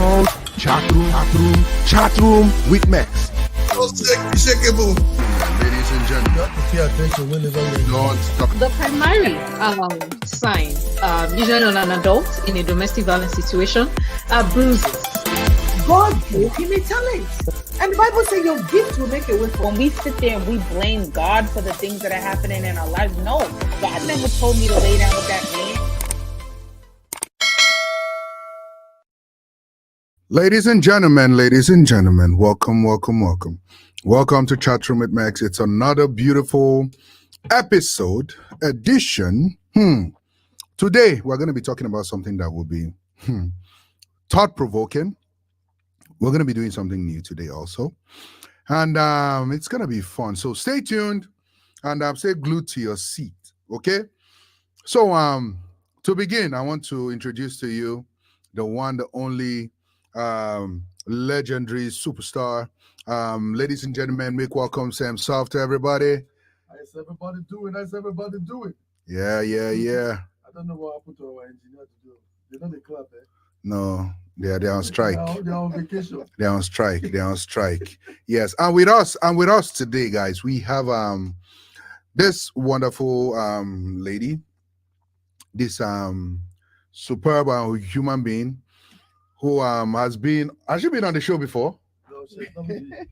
called Chatroom with Max. Unshakable. Ladies and gentlemen, You have to pay attention whenever you're don't stop. The primary sign, usually on an adult in a domestic violence situation, are bruises. God gave him a talent. And the Bible says your gift will make a way for When we sit there and we blame God for the things that are happening in our lives, no, God never told me to lay down with that man. Ladies and gentlemen, welcome to Chatroom with Max. It's another beautiful edition. Today, we're going to be talking about something that will be thought-provoking. We're going to be doing something new today also. And it's going to be fun. So stay tuned and stay glued to your seat, okay? So to begin, I want to introduce to you the one, the only legendary superstar. Ladies and gentlemen, make welcome Samsoft to everybody. How's everybody doing? Yeah. I don't know what happened to our engineer to do. They know the club, eh? No, they're on strike. They're on vacation. They're on strike. Yes, and with us today, guys, we have this wonderful lady, this superb human being who has she been on the show before? No,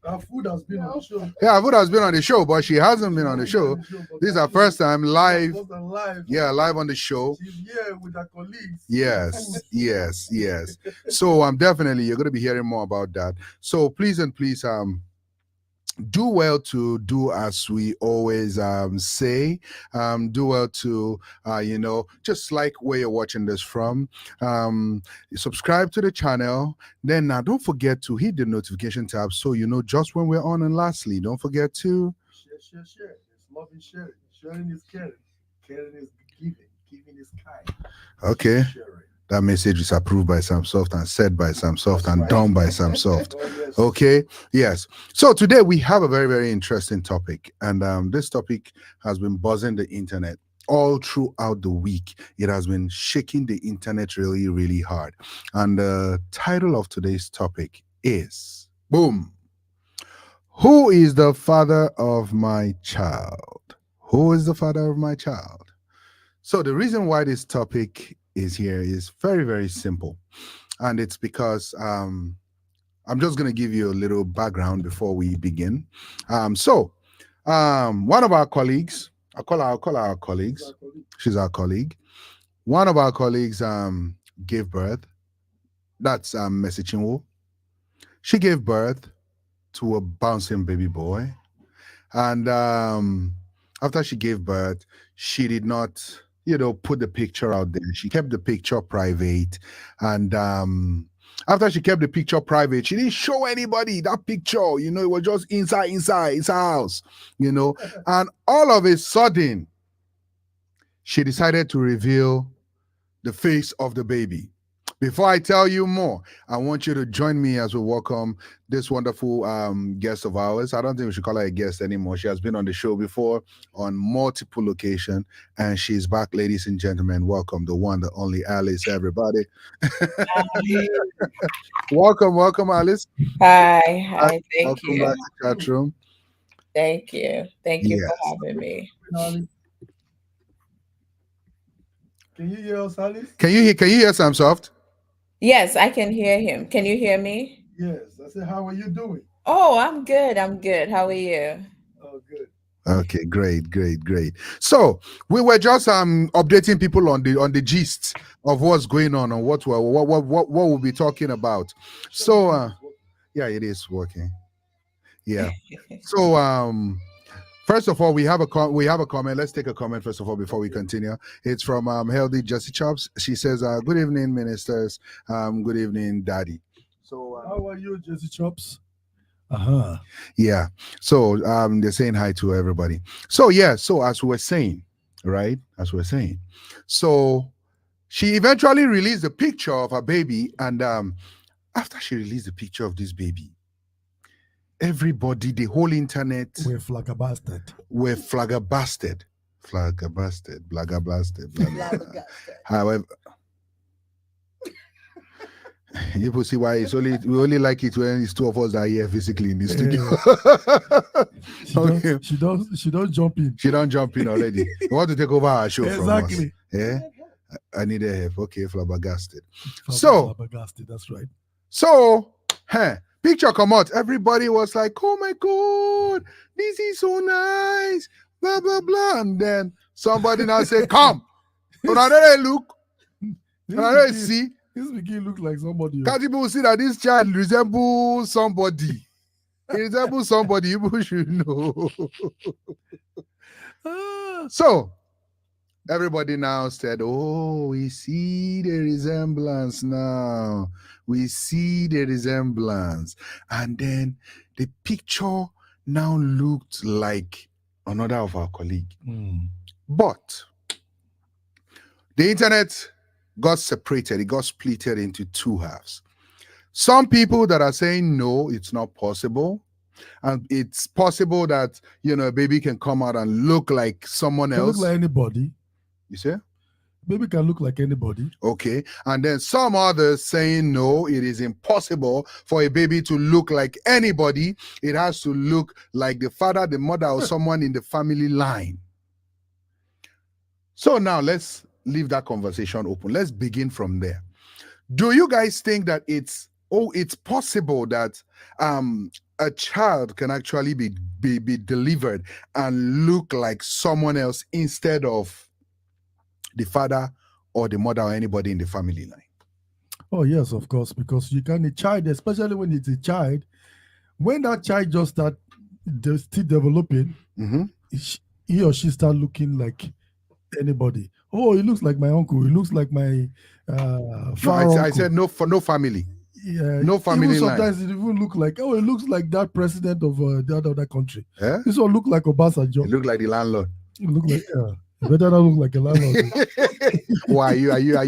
our food has been on the show. Yeah, our food has been on the show, but she hasn't been on the show. This is her first time live. Yeah, live on the show. She's here with her colleagues. Yes. So definitely you're going to be hearing more about that. So please do well to do as we always say. Do well to just like where you're watching this from. Subscribe to the channel. Then don't forget to hit the notification tab so you know just when we're on. And lastly, don't forget to share. It's love and sharing. Sharing is caring. Caring is giving. Giving is kind. Okay. Sharing. That message is approved by Samsoft and said by Samsoft and right. done by Samsoft. Oh, yes. Okay, yes. So today we have a very, very interesting topic. And this topic has been buzzing the internet all throughout the week. It has been shaking the internet really, really hard. And the title of today's topic is, boom, who is the father of my child? Who is the father of my child? So the reason why this topic is here is very, very simple. And it's because I'm just going to give you a little background before we begin. One of our colleagues, I'll call our colleagues. She's our colleague. One of our colleagues gave birth. That's Messi Chinwo. She gave birth to a bouncing baby boy. And after she gave birth, she did not put the picture out there. She kept the picture private. And after she kept the picture private, she didn't show anybody that picture. It was just inside his house, And all of a sudden, she decided to reveal the face of the baby. Before I tell you more, I want you to join me as we welcome this wonderful guest of ours. I don't think we should call her a guest anymore. She has been on the show before on multiple locations, and she's back, ladies and gentlemen. Welcome, the one, the only Alice, everybody. Welcome, Alice. Hi, thank welcome you. Back to chat room. Thank you Yes. for having me. Can you hear us, Alice? Can you hear Samsoft? Yes, I can hear him. Can you hear me? Yes. I said, how are you doing? Oh, I'm good. How are you? Oh, good. Okay, great. So we were just updating people on the gist of what's going on and what we'll be talking about. So yeah, it is working. Yeah. So first of all, we have a comment. Let's take a comment first of all before we continue. It's from Healthy Jessie Chops. She says, "Good evening, ministers. Good evening, Daddy." So how are you, Jessie Chops? Yeah. So they're saying hi to everybody. So yeah. So as we were saying, right? So she eventually released a picture of her baby, and after she released the picture of this baby, everybody, the whole internet, We're flabbergasted. However, You will see why it's only we only like it when it's two of us that are here physically in the studio. Okay. She don't jump in. She don't jump in already. You want to take over our show from us? Exactly. Yeah. I needed help. Okay, flabbergasted. So that's right. So, picture come out. Everybody was like, "Oh my god, this is so nice." Blah blah blah. And then somebody now said, "Come, another look, another see." This begin look like somebody. Can't people see that this child resembles somebody? He resembles somebody. People should know. So everybody now said, "Oh, we see the resemblance now. We see the resemblance." And then the picture now looked like another of our colleague. But the internet got separated. It got splitted into two halves. Some people that are saying, no, it's not possible. And it's possible that, a baby can come out and look like someone else. Look like anybody. You see? Baby can look like anybody. Okay. And then some others saying, no, it is impossible for a baby to look like anybody. It has to look like the father, the mother, or someone in the family line. So now let's leave that conversation open. Let's begin from there. Do you guys think that it's possible that a child can actually be delivered and look like someone else instead of the father or the mother or anybody in the family line? Oh yes, of course, because you can, a child, especially when it's a child, when that child just still developing, he or she start looking like anybody. Oh, he looks like my uncle. He looks like my uncle. I said no, for no family. Yeah, no family even line. Sometimes it even look like, it looks like that president of the other country. Yeah? This one look like Obasanjo. It look like the landlord. You look like you better not look like a landlord. Why are you a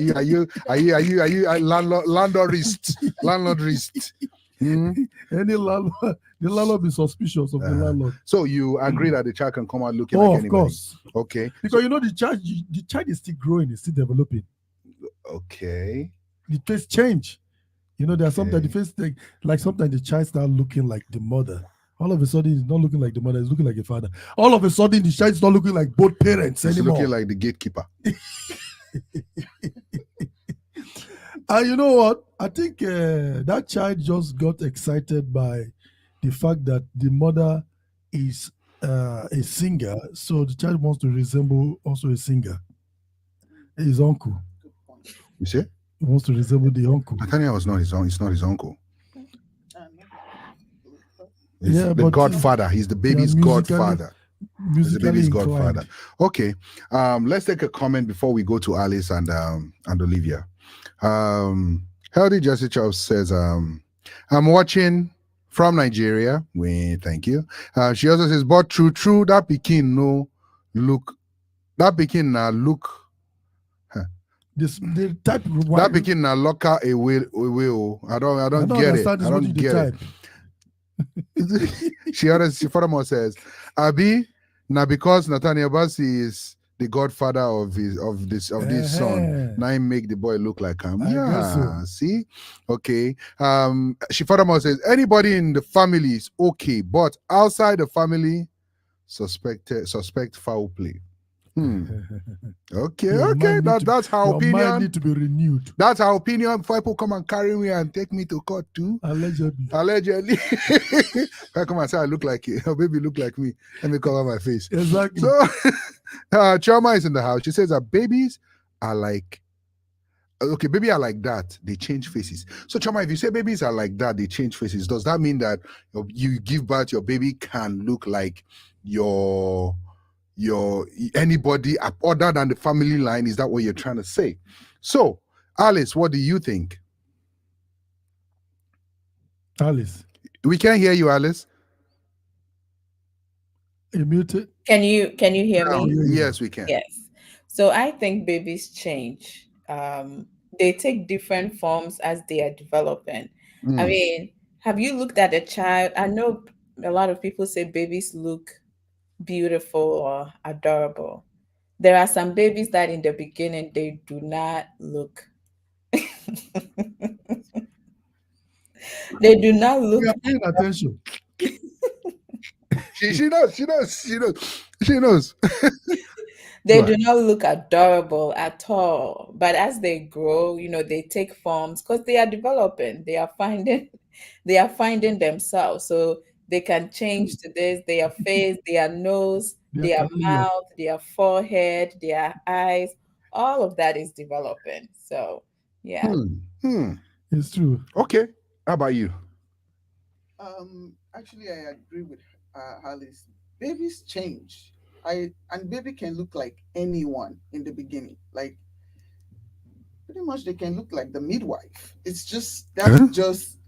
landlordist? Landlordist. Any landlord, the landlord be suspicious of the landlord. So you agree that the child can come out looking like anybody? Of course. Okay. Because the child is still growing, it's still developing. Okay. The face change. There's sometimes the face like sometimes the child start looking like the mother. All of a sudden, it's not looking like the mother, it's looking like a father. All of a sudden, the child is not looking like both parents anymore. It's looking like the gatekeeper. And you know what? I think that child just got excited by the fact that the mother is a singer. So the child wants to resemble also a singer. His uncle. You see? He wants to resemble the uncle. Nathaniel was not his own. It's not his uncle. He's Yeah, the but godfather. He's the baby's godfather. He's the baby's godfather. Okay. Let's take a comment before we go to Alice and Olivia. Healthy Jesse Chubb says, I'm watching from Nigeria. Thank you. She also says, but true, that Pekin look. The type that Pekin na locker a will. I don't get it. I don't get it. She furthermore says, Abi, now because Nathaniel Bassi is the godfather of this son, now he make the boy look like him. Yeah, see? Okay. She furthermore says, anybody in the family is okay, but outside the family, suspect foul play. Okay. That's her opinion. Mind need to be renewed. That's her opinion. Before people come and carry me and take me to court too. Allegedly. If I come and say I look like it, baby look like me. Let me cover my face. Exactly. So Choma is in the house. She says that babies are like, okay, baby are like that. They change faces. So Choma, if you say babies are like that, they change faces, does that mean that you give birth, your baby can look like your anybody other than the family line? Is that what you're trying to say? So Alice, what do you think? Alice, we can't hear you. Alice, you muted. Can you hear me? Yes, we can. Yes. So I think babies change. They take different forms as they are developing. I mean, have you looked at a child? I know a lot of people say babies look beautiful or adorable. There are some babies that in the beginning they do not look They do not We look are paying attention. She knows. She knows. She knows. She knows. they do Right. not look adorable at all. But as they grow, they take forms because they are developing. They are finding themselves. So they can change to this, their face, their nose, They are their chameleon. mouth, their forehead, their eyes. All of that is developing. So yeah. Hmm. It's true. Okay. How about you? Actually, I agree with Alice. Babies change. And baby can look like anyone in the beginning. Like pretty much, they can look like the midwife. It's just that's Huh? just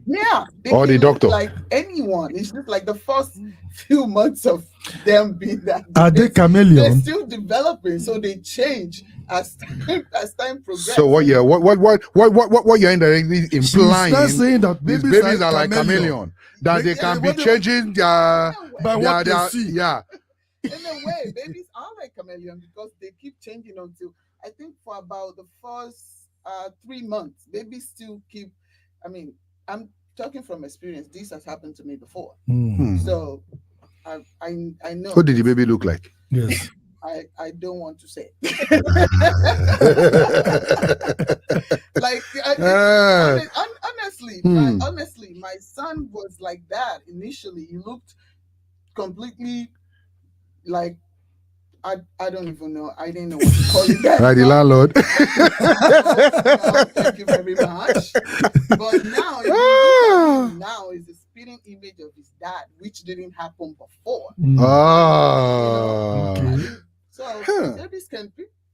yeah. They Or the can look doctor. like anyone. It's just like the first few months of them being that. Are they They're chameleon? still developing, so they change as time progresses. So what? Yeah. What you're indirectly She's implying not saying that is babies, babies are like chameleon. That they can be what they- changing their by what they their see. yeah. In a way, babies are like chameleon because they keep changing until I think for about the first 3 months, babies still keep. I mean, I'm talking from experience. This has happened to me before, Hmm. so I know. What did the baby look like? Yes. I don't want to say. Ah. Like honestly, Hmm. honestly, my son was like that initially. He looked completely like I don't even know. I didn't know what to call it. Right, the landlord. No, thank you very much. But now, if you look at him now, is a spitting image of his dad, which didn't happen before. Ah. Okay. So Huh.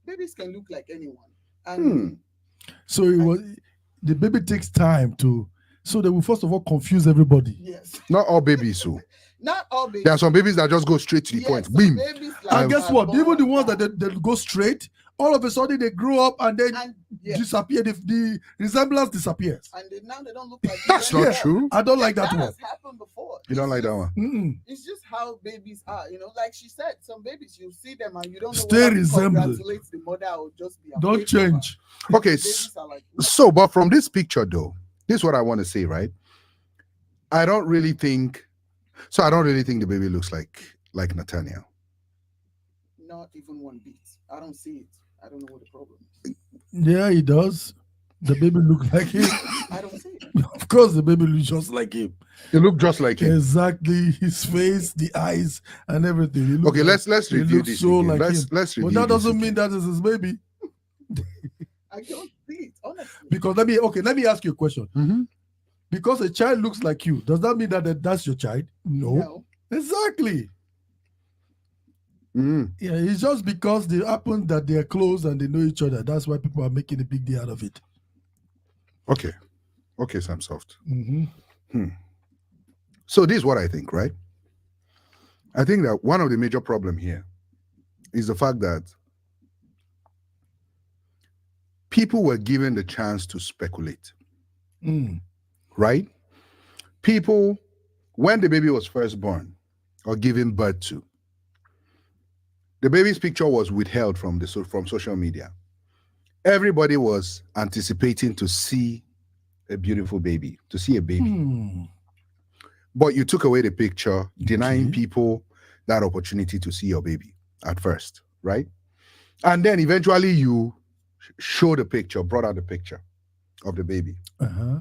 babies can look like anyone. And So it was the baby takes time to, so they will first of all confuse everybody. yes, Not all babies, so not all babies. there are some babies that just go straight to the Yes, point. some Beam. babies And guess are what? born Even the like ones that they go straight, all of a sudden they grow up and then and yes, disappear. The resemblance disappears. and now they don't look like That's you not anymore. true. I don't like that one. has happened before. You don't It's like that just- one. Mm-mm. It's just how babies are, like she said. Some babies you see them and you don't know Stay whether to resembling. congratulate the mother or just be Don't afraid of her. change. Okay, Babies are like so but from this picture though, this is what I want to say, right? I don't really think the baby looks like Nathaniel. not even one bit. I don't see it. I don't know what the problem is. Yeah, he does. The baby look like him. I don't see it. Of course, the baby looks just like him. They look just like him. Exactly, his face, the eyes, and everything. He look Okay, like- let's he review looks this so again. like let's him. let's review But that this doesn't mean again. that is his baby. I don't see it, honestly. Because let me ask you a question. Mhm. Because a child looks like you, does that mean that that's your child? No. Exactly. Mhm. Yeah, it's just because they happen that they are close and they know each other. That's why people are making a big deal out of it. Okay, Samsoft. Mm-hmm. So this is what I think, right? I think that one of the major problem here is the fact that people were given the chance to speculate, Mm. right? People, when the baby was first born or given birth to, the baby's picture was withheld from social media. Everybody was anticipating to see a beautiful baby, to see a baby. Mm. But you took away the picture, denying Okay. people that opportunity to see your baby at first, right? And then eventually you showed the picture, brought out the picture of the baby. Uh-huh.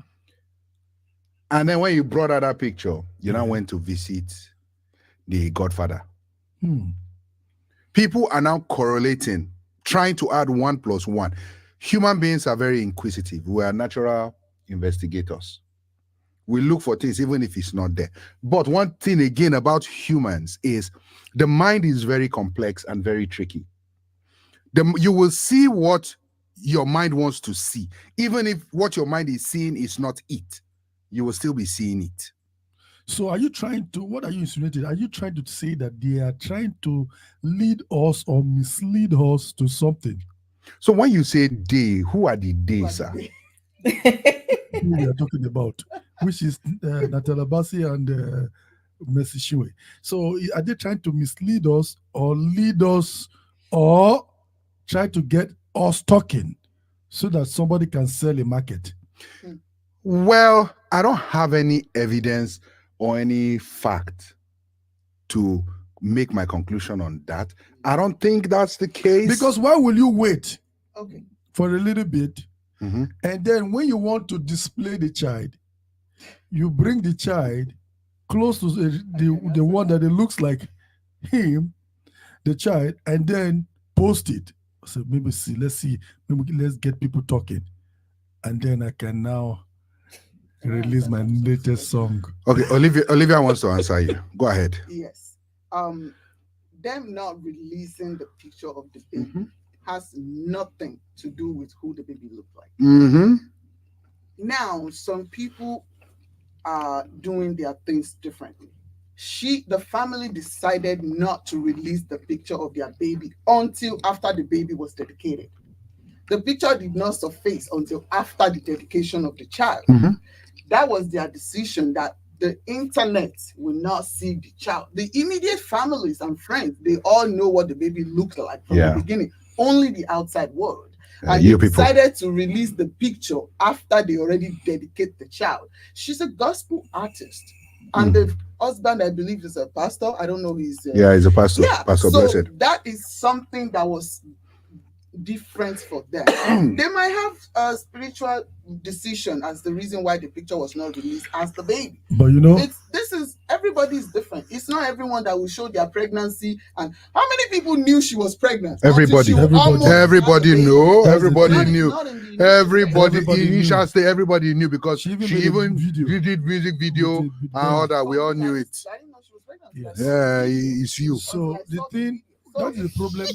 And then when you brought out that picture, you now Yeah. went to visit the godfather. Hmm. People are now correlating, trying to add 1 + 1. Human beings are very inquisitive. We are natural investigators. We look for things even if it's not there. But one thing again about humans is the mind is very complex and very tricky. You will see what your mind wants to see. Even if what your mind is seeing is not it, you will still be seeing it. So what are you insinuating? Are you trying to say that they are trying to lead us or mislead us to something? So when you say they, who are the they, sir? Who we are talking about, which is Natala Bassi and Mercy Shiwe. So are they trying to mislead us or lead us or try to get us talking so that somebody can sell a market? Well, I don't have any evidence or any fact to make my conclusion on that. I don't think that's the case. Because why will you wait Okay. for a little bit, Mhm. and then when you want to display the child, you bring the child close to the one that it looks like him, the child, and then post it. So maybe let's get people talking, and then I can now release my latest song. Okay, Olivia wants to answer you. Go ahead. Yes. Them not releasing the picture of the baby Mhm. has nothing to do with who the baby looked like. Mm-hmm. Now, some people are doing their things differently. The family decided not to release the picture of their baby until after the baby was dedicated. The picture did not surface until after the dedication of the child. Mhm. That was their decision, that the internet will not see the child. The immediate families and friends, they all know what the baby looked like from Yeah. the beginning. Only the outside world. And you they people. decided to release the picture after they already dedicate the child. She's a gospel artist. And the husband, I believe, is a pastor. I don't know his... Yeah, he's a pastor. Yeah, Pastor so Blessed. that is something that was different for them. They might have a spiritual decision as the reason why the picture was not released as the baby. But you know, Everybody is different. It's not everyone that will show their pregnancy. And how many people knew she was pregnant? Everybody. Until she almost had the Everybody baby. knew. That's Everybody the thing. knew. Not in the initial Everybody Everybody initial knew. stage, everybody knew because She she even even made a video. did music video With and all that. We all knew it. I didn't know she was pregnant. Yes. Yeah, it's you. So the thing, that's the problem.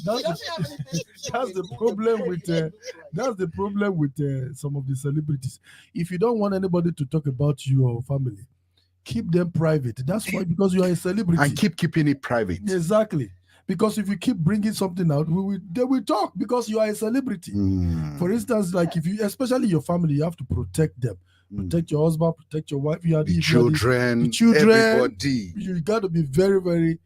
That's the problem with that's the problem with some of the celebrities. If you don't want anybody to talk about your family, keep them private. That's why, because you are a celebrity. And keeping it private. Exactly. Because if you keep bringing something out, they will talk, because you are a celebrity. For instance, like if you, especially your family, you have to protect them. Protect your husband, protect your wife. The children, everybody. You got to be very, very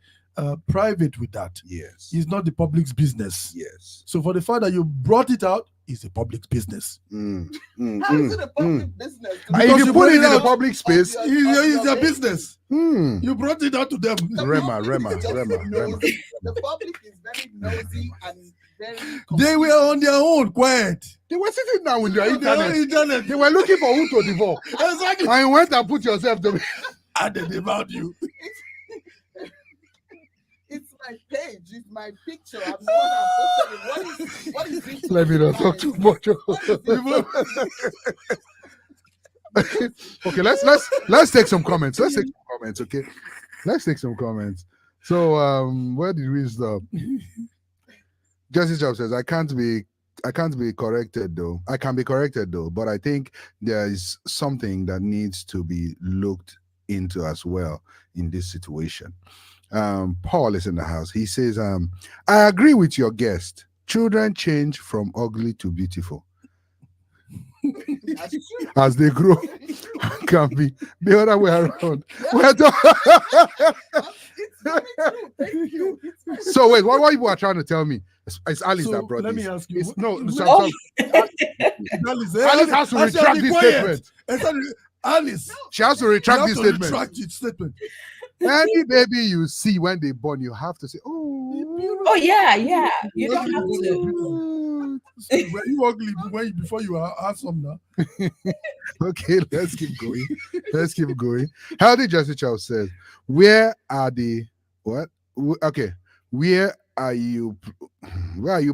private with that. Yes. It's not the public's business. Yes. So for the fact that you brought it out, it's a public business. How is it a public business? And if you put it in the out public space, it's their business. You brought it out to them. Rema. The public is very nosy and very... They were on their own, quiet. They were sitting down with their Internet. internet. They were looking for who to devour. Exactly. And you went and put yourself to... And they devoured you. It's my page. It's my picture. I'm the one that posted it. What is it? Let me not talk too much. Okay, let's take some comments. Okay, let's take some comments. So where did we stop? Jesse Job says, I can't be corrected though. I can be corrected though, but I think there is something that needs to be looked into as well in this situation. Paul is in the house. He says, I agree with your guest. Children change from ugly to beautiful as they grow. Can be the other way around. It's very true. Thank you. So wait, what you are trying to tell me? It's Alice So, that brought let this. me ask you, It's, no, Oh. Alice has to retract this statement. Alice, She has to retract this statement. Retract its statement. Any baby you see when they born, you have to say, "Oh, Oh yeah. You don't have to. Were you ugly before you are handsome now? Okay, let's keep going. Healthy Jesse Charles says, where are the what? Okay, where are you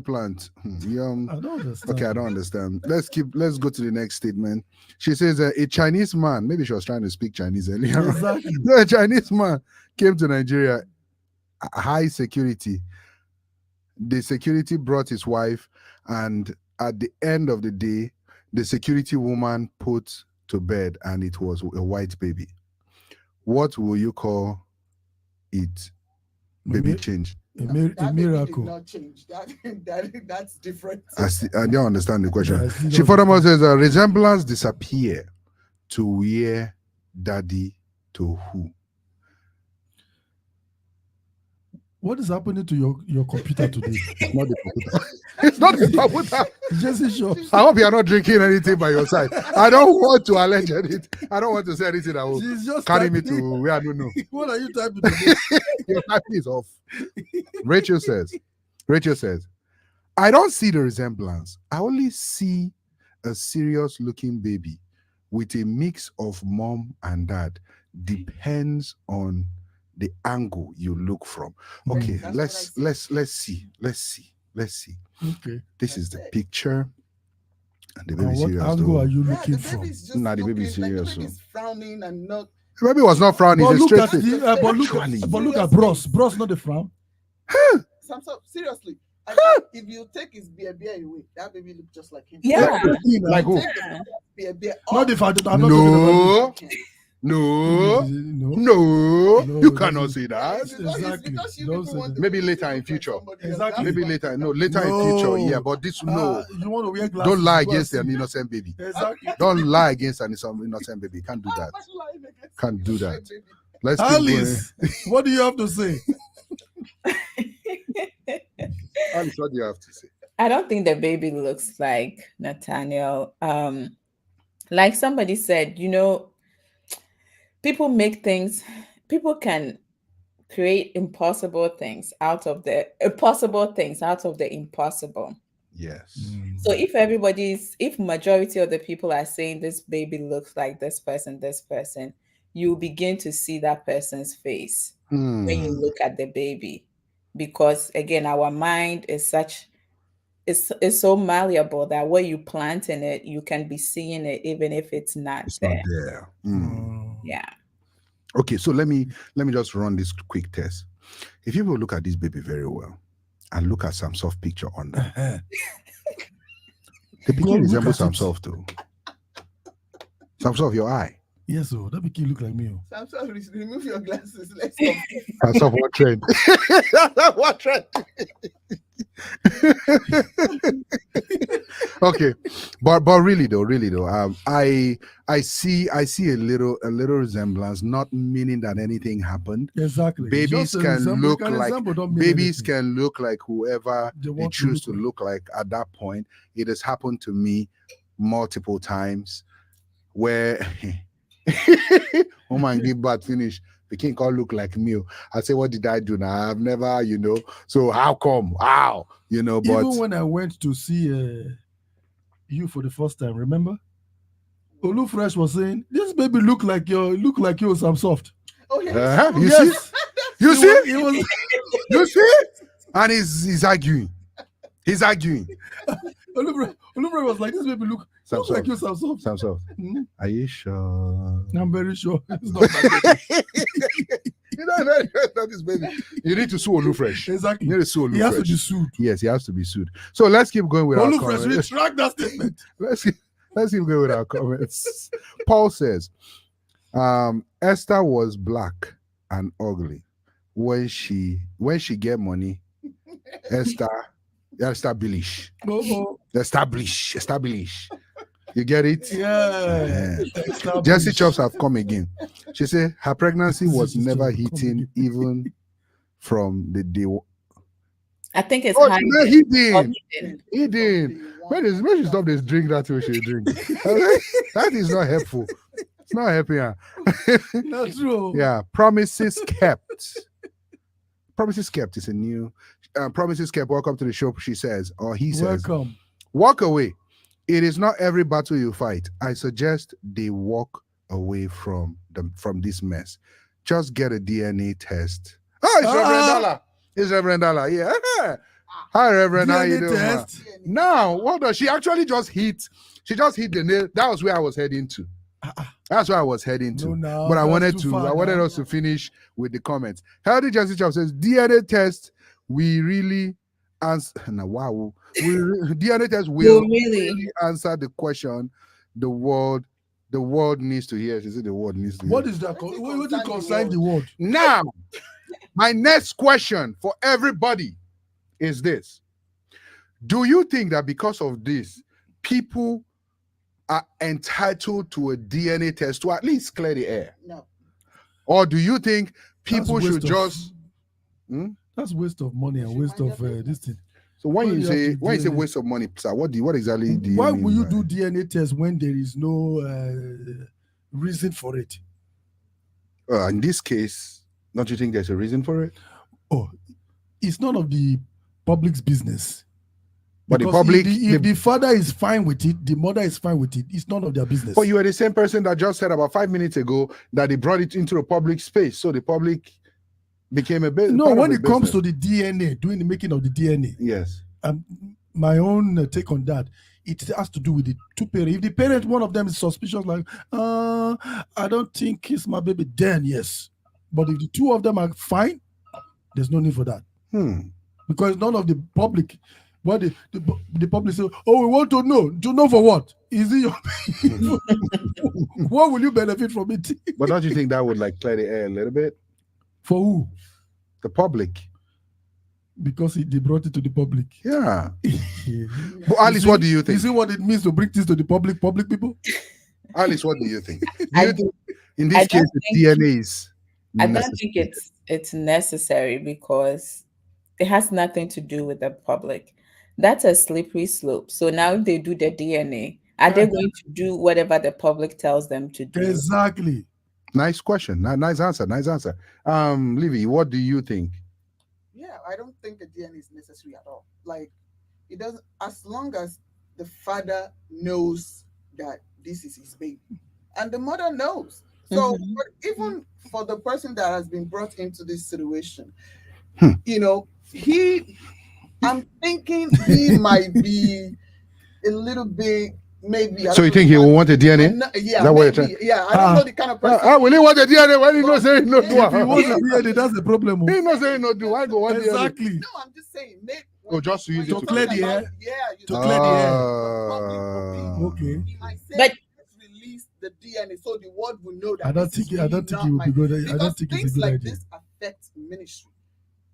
plant? I don't understand. Okay, I don't understand. Let's go to the next statement. She says a Chinese man, maybe she was trying to speak Chinese earlier. Exactly. A Chinese man came to Nigeria, high security. The security brought his wife, and at the end of the day, the security woman put to bed, and it was a white baby. What will you call it? Baby change. A That miracle. did not change. That's different. I don't understand the question. Yeah, She furthermore says resemblance disappear to where daddy to who? What is happening to your computer today? It's not the computer. It's not the computer. Jesse Show. I hope you are not drinking anything by your side. I don't want to allege anything. I don't want to say anything that will She's just carry me typing. to where I don't know. What are you typing today? Your typing is off. Rachel says, I don't see the resemblance. I only see a serious looking baby with a mix of mom and dad. Depends on the angle you look from. Okay, That's let's see. Okay. This is the picture. And the baby And what serious. angle are you Yeah, looking the from? baby's just Nah, the looking, baby's serious, Like the baby's frowning and not. The baby was not frowning. But It's a look straight at face. but look at Bros. Bros, not the frown. Samsoft, seriously. If you take his beer away, that baby look just like him. Yeah. Like who? Beer. Not the fact that I'm not talking about No, No, you it cannot doesn't. say that. Exactly. Because you Don't people say want that. to Maybe make later it in look like future. somebody else. Exactly. Maybe later, no, later in No. future, yeah. But this no, You want to wear glasses? don't lie go and against an see. innocent baby. Exactly. Don't lie against an innocent baby. Can't do I'm that. not lying against Can't you, do my that. baby. Let's keep going. Alice, what do you have to say? Alice, what do you have to say? I don't think the baby looks like Nathaniel. Like somebody said, people make things, people can create impossible things out of the impossible. Yes. So if majority of the people are saying this baby looks like this person, you begin to see that person's face when you look at the baby. Because again, our mind is so malleable that what you plant in it, you can be seeing it even if it's not It's there. not there. Yeah. Okay, so let me just run this quick test. If you will look at this baby very well and look at Samsoft picture under, the picture Go look resembles at it. Samsoft too. Samsoft, your eye. Yes, so that make you look like me. Samsoft, remove your glasses. Let's go. Samsoft, what trend? What trend? Okay, but really though, I see a little resemblance, not meaning that anything happened. Exactly. Babies Just a can resemble- look can like resemble, don't mean babies anything. can look like whoever They they want to choose to look look like at that point. It has happened to me multiple times where oh my give birth finish. The king can't look like me. I say, what did I do now? I've never, So how come? How? But Even when I went to see you for the first time, remember? Olu Fresh was saying, "This baby look like you, Samsoft." Oh, yes. You Yes. see? You see? He was You see? And he's arguing. He's arguing. Olu Fresh was like, "This baby look like you, Samsoft." Samsoft, Mhm. are you sure? I'm very sure it's not my baby. Not this baby. You need to sue Olu Fresh. Exactly. You need to sue Olu He has to Fresh. be sued. Yes, he has to be sued. So let's keep going with our Olu Fresh, comments. retract that statement. Let's keep going with our comments. Paul says, Esther was black and ugly. When she get money, Esther establish. You get it? Yeah. Jesse Chops have come again. She said her pregnancy was Jesse never Chops come hitting again. even from the day. I think it's Oh, high. no, he did. Hidden. He did. When she stop this drink that way she drink. That is not helpful. It's not helping her. That's true. Yeah, promises kept. Promises kept is a new. Promises kept. Welcome to the show. She says, or he says, Welcome. walk away. It is not every battle you fight. I suggest they walk away from this mess. Just get a DNA test. Oh, it's Reverend Dollar. It's Reverend Dollar. Yeah. Hi, Reverend. How you DNA doing, ma? test. Now, what does she actually just hit? She just hit the nail. That was where I was heading to. That's where I was heading to. No, now, But I that's wanted too far I wanted now. us to finish with the comments. Healthy Jesse Chop says DNA test. We really answer. Now, wow. DNA test will really answer the question the world needs to hear. She said the world needs to hear. What is that? What do you consign the word? Now, my next question for everybody is this. Do you think that because of this, people are entitled to a DNA test to at least clear the air? No. Or do you think people That's should waste of- just That's waste of money You and should waste mind of your this business. thing. So when Why you do you have say to when you say DNA? waste of money, sir, what exactly do you Why mean will you by do DNA test when there is no reason for it? in this case, don't you think there's a reason for it? Oh, it's none of the public's business. But the Because public, if the father is fine with it, the mother is fine with it. It's none of their business. but you are the same person that just said about 5 minutes ago that they brought it into the public space, so the public became a bit. No, when it comes to the DNA, doing the making of the DNA, yes, my own take on that, it has to do with the two parents. If the parent, one of them is suspicious, like, I don't think it's my baby, then yes. But if the two of them are fine, there's no need for that. Because none of the public, what the public say, oh, we want to know for what? Is it your what will you benefit from it? but don't you think that would like clear the air a little bit? For who? The public. Because they brought it to the public. Yeah. But Alice, what do you think? You see what it means to bring this to the public people? Alice, what do you think? In I this case, the DNA is I don't think it's necessary because it has nothing to do with the public. That's a slippery slope. So now if they do the DNA, are they going to do whatever the public tells them to do? Exactly. Nice question. Nice answer. Livy, what do you think? Yeah, I don't think a DNA is necessary at all. Like, it doesn't, as long as the father knows that this is his baby and the mother knows. So but even for the person that has been brought into this situation, I'm thinking he might be a little bit, maybe. So you think he will want a DNA? Yeah, maybe. Yeah, I don't know the kind of person. Will he want a DNA when he knows saying no do? If he wants a DNA, that's the problem. He knows saying no do. I go want exactly. DNA. No, I'm just saying. Just to use it to clear the air. To clear the air. Okay. He might say, but release the DNA so the world will know that. I don't think it will be good. I don't think it's a good like idea. This affects ministry.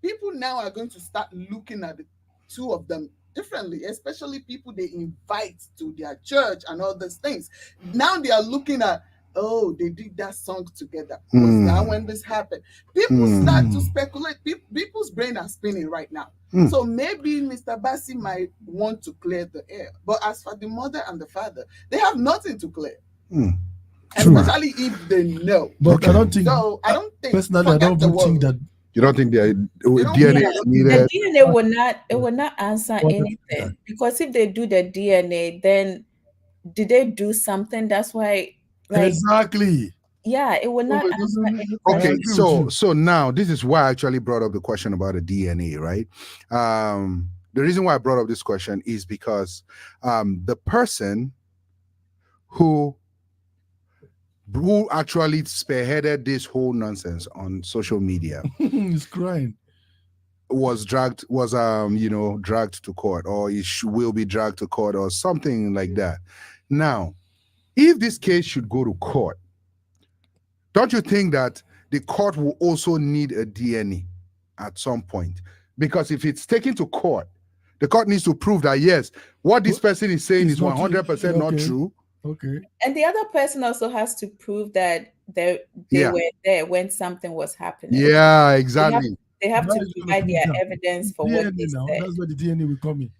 People now are going to start looking at the two of them differently, especially people they invite to their church and all those things. Now they are looking at, oh, they did that song together. Was that when this happened? People start to speculate. People's brain are spinning right now. So maybe Mr. Bassi might want to clear the air. But as for the mother and the father, they have nothing to clear. Especially if they know. But I don't think. So I don't think. Personally, I don't think that. You don't think the DNA is needed? The DNA will not answer anything because if they do the DNA, then did they do something? That's why. Exactly. Yeah, it will not answer anything. Okay, so now this is why I actually brought up the question about the DNA, right? The reason why I brought up this question is because the person who actually spearheaded this whole nonsense on social media he's crying, was dragged to court, or will be dragged to court or something like that. Now, if this case should go to court, don't you think that the court will also need a DNA at some point? Because if it's taken to court, the court needs to prove that yes, what this person is saying is 100% not true. Okay. And the other person also has to prove that they were there when something was happening. Yeah, exactly. They have to provide their evidence for what they said. That's where the DNA will come in.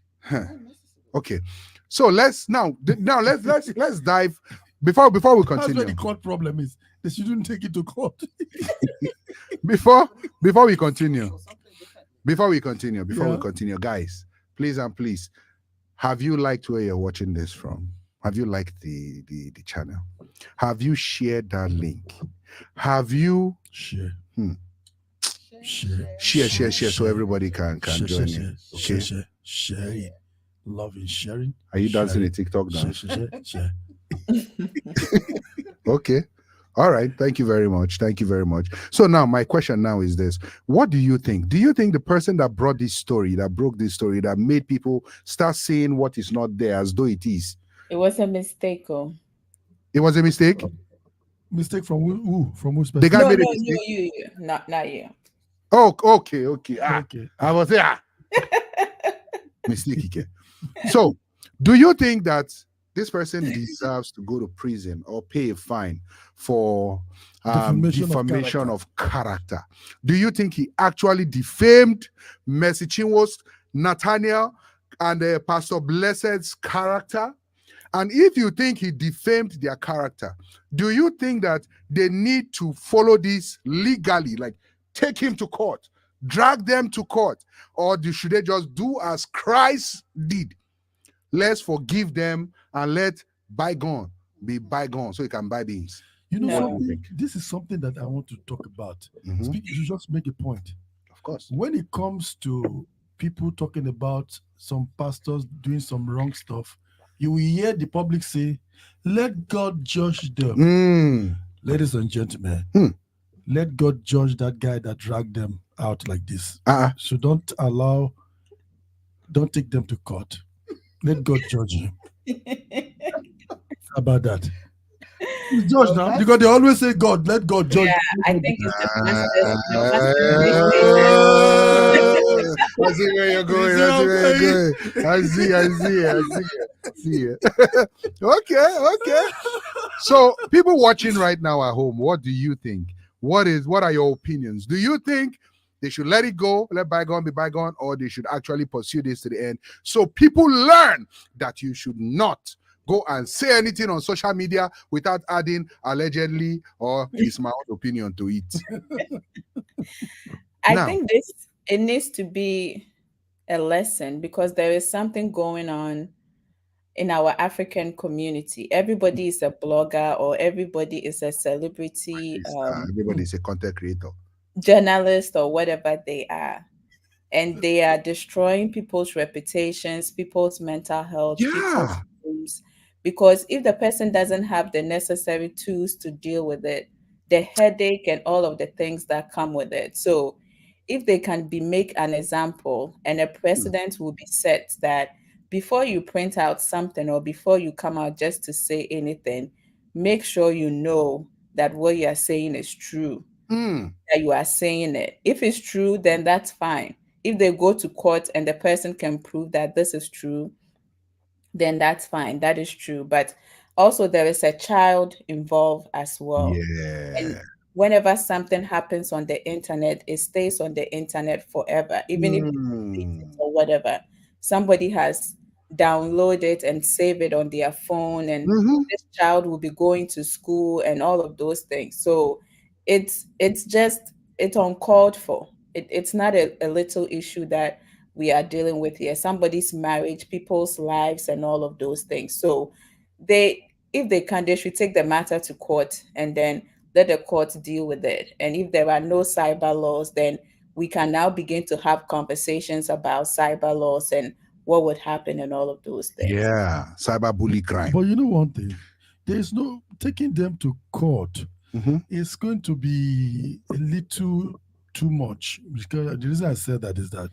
Okay. So let's dive before we continue. That's where the court problem is. They shouldn't take it to court. before we continue, guys, please, have you liked where you're watching this from? Have you liked the channel? Have you shared that link? Have you share so everybody can join in? Okay. Share it. Loving sharing. Are you dancing a TikTok dance? Share. Okay. All right. Thank you very much. So now my question now is this. What do you think? Do you think the person that broke this story, that made people start saying what is not there as though it is? It was a mistake. It was a mistake? Mistake from who? From whose The guy made a mistake? You. Not you. Oh, okay. Okay. I was there. Mistake. So, do you think that this person deserves to go to prison or pay a fine for Defamation of defamation character. of character. Do you think he actually defamed Mercy Chinwo's, Nathaniel, and Pastor Blessed's character? And if you think he defamed their character, do you think that they need to follow this legally, like take him to court, drag them to court, or should they just do as Christ did? Let's forgive them and let bygone be bygone so you can buy beans. You know No. something? This is something that I want to talk about. Mhm. You just make a point. Of course. When it comes to people talking about some pastors doing some wrong stuff, you will hear the public say, let God judge them. Mm. Ladies and gentlemen, Hmm. let God judge that guy that dragged them out like this. Uh-uh. So don't take them to court. Let God judge him. How about that? He's judged now that's- because they always say God, let God judge. Yeah, I think it's the I see where you're going. I see where you're going. I see. Okay. So, people watching right now at home, what do you think? What are your opinions? Do you think they should let it go, let bygone be bygone, or they should actually pursue this to the end so people learn that you should not go and say anything on social media without adding allegedly or is my own opinion to it? I Now- think it needs to be a lesson because there is something going on in our African community. Everybody is a blogger or everybody is a celebrity, Everybody is a content creator. journalist or whatever they are. And they are destroying people's reputations, people's mental health, people's Yeah. dreams. Because if the person doesn't have the necessary tools to deal with it, the headache and all of the things that come with it. So if they can make an example and a precedent will be set that before you print out something or before you come out just to say anything, make sure you know that what you are saying is true, Mm. that you are saying it. If it's true, then that's fine. If they go to court and the person can prove that this is true, then that's fine. That is true. But also, there is a child involved as well. Yeah. And whenever something happens on the internet, it stays on the internet forever, even if you delete it or whatever. Somebody has downloaded it and save it on their phone, and Mhm. this child will be going to school and all of those things. So it's uncalled for. It's not a little issue that we are dealing with here. Somebody's marriage, people's lives, and all of those things. So if they can, they should take the matter to court and then let the court deal with it. And if there are no cyber laws, then we can now begin to have conversations about cyber laws and what would happen and all of those things. Yeah. Cyberbully crime. But you know one thing, there is no taking them to court. Mhm. It's going to be a little too much because the reason I said that is that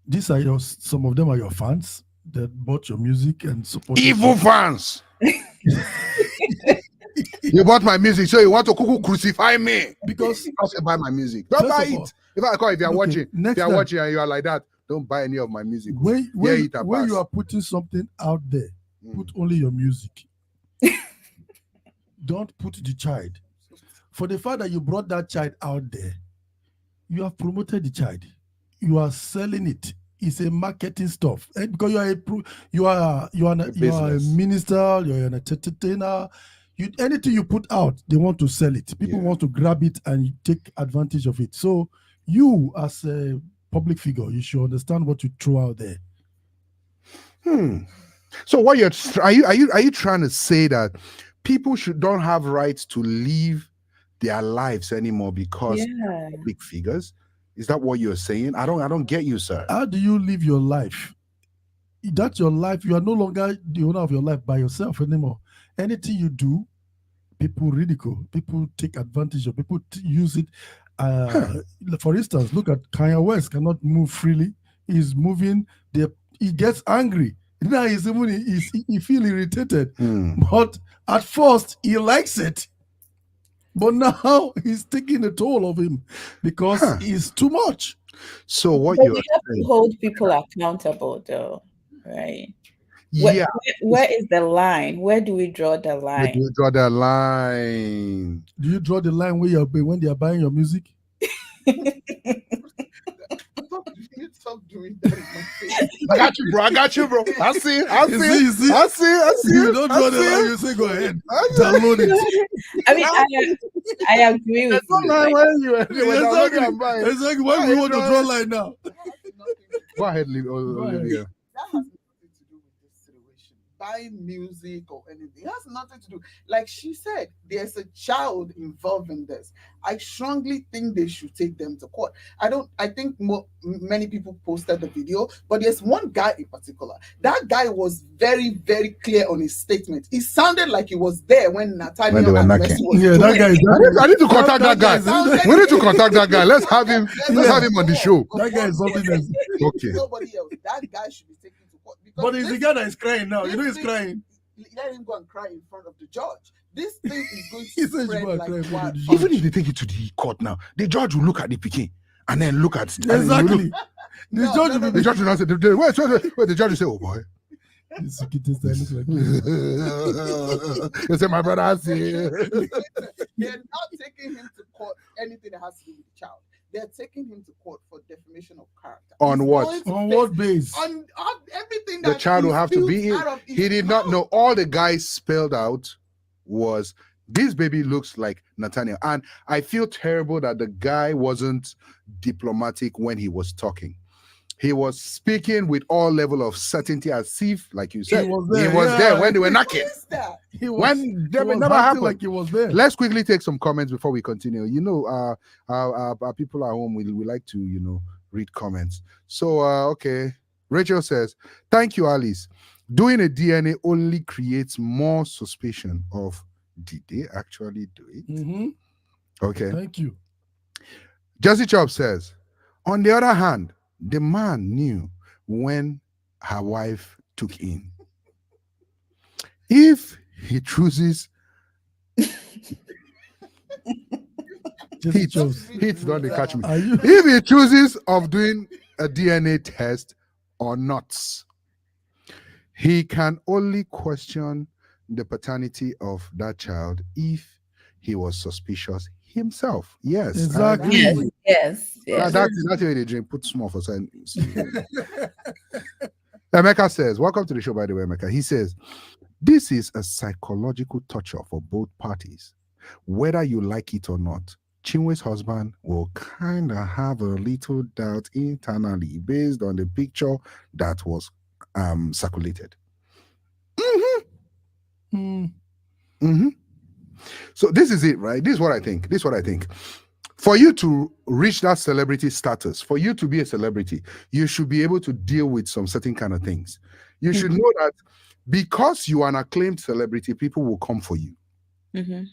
these are some of them are your fans that bought your music and support Evil fans. You bought my music, so you want to crucify me because don't buy my music. Don't First buy of all, it. If you're okay, watching, next if you're time- watching and you are like that, don't buy any of my music. when Hear it and when pass. you are putting something out there, Mm. put only your music. Don't put the child. For the fact that you brought that child out there, you have promoted the child. You are selling it. It's a marketing stuff. And because you are a business. minister, you're an entertainer. Anything you put out, they want to sell it. People Yeah. want to grab it and take advantage of it. So you, as a public figure, you should understand what you throw out there. So what are you trying to say that people don't have rights to live their lives anymore because Yeah. public figures? Is that what you're saying? I don't get you, sir. How do you live your life? That's your life. You are no longer the owner of your life by yourself anymore. Anything you do, people ridicule, people take advantage of, people use it. For instance, look at Kanye West cannot move freely. He's moving. He gets angry. Now he feels irritated. But at first he likes it. But now he's taking a toll of him because it's too much. So what But you're we have to saying? hold people accountable, though, right? Yeah. Where is the line? Where do we draw the Where do line? we draw the line? Do you draw the line where when they are buying your music? Stop doing that in my face. I got you, bro. I got you, bro. I see it. I see You it. see, you see? I see it. I see You it. don't I draw the see line, it. you say go ahead. Download it. I mean, I agree with There's no you. line Like, where you were downloading and Exactly. buying. Exactly. Why we want to draw line now? That has nothing to Go ahead, Olivia. that has nothing to do with this situation. Buying music or anything. It has nothing to do. Like she said, there's a child involved in this. I strongly think they should take them to court. I think many people posted the video, but there's one guy in particular. That guy was very, very clear on his statement. It sounded like he was there when Nathaniel When they were and knocking. Mercy was Yeah, that doing guy it. is I need to contact that guy. Sounds We need to contact that guy. Let's have him. Let's have him on the show. That guy is something else. Okay. Nobody else. That guy should be taken to court. Because But it's the this- guy that is crying now. You know he's this crying. let him go and cry in front of the judge. This thing is going He to says spread you go and like cry in front of the wildfire. judge. Even if they take it to the court now, the judge will look at the pikin and then look at and then Exactly. look- The No, judge no, no, will The be judge will not say, wait, the judge will say, oh boy. this kitten style looks like this. You say, my brother, I see. They're not taking him to court anything that has to do with the child. They're taking him to court for defamation of character. On He's what? going to On face- what base? On everything The that child will he have to be spills in. out of his He did not mouth. know. All the guys spelled out was this baby looks like Nathaniel. And I feel terrible that the guy wasn't diplomatic when he was talking. He was speaking with all level of certainty as if, like you said, He was there, there yeah. when they were What knocking. is that? He was, When he never was never acting happened. like he was there. Let's quickly take some comments before we continue. You know, our people at home we like to, read comments. So, okay. Rachel says, thank you, Alice. Doing a DNA only creates more suspicion of did they actually do it? Mhm. Okay. Thank you. Jesse Chop says, on the other hand, the man knew when her wife took in. If he chooses Just Heat. chose. Heat, don't they catch me? Are you? If he chooses of doing a DNA test or not, he can only question the paternity of that child if he was suspicious himself. Yes, Exactly. yes, yes, yes. That's the way they drink. Put small for sign. Emeka says, welcome to the show, by the way, Emeka. He says, this is a psychological torture for both parties. Whether you like it or not, Chinwe's husband will kind of have a little doubt internally based on the picture that was circulated. Mm. So this is it, right? This is what I think. For you to reach that celebrity status, for you to be a celebrity, you should be able to deal with some certain kind of things. You should know that because you are an acclaimed celebrity, people will come for you. Mhm.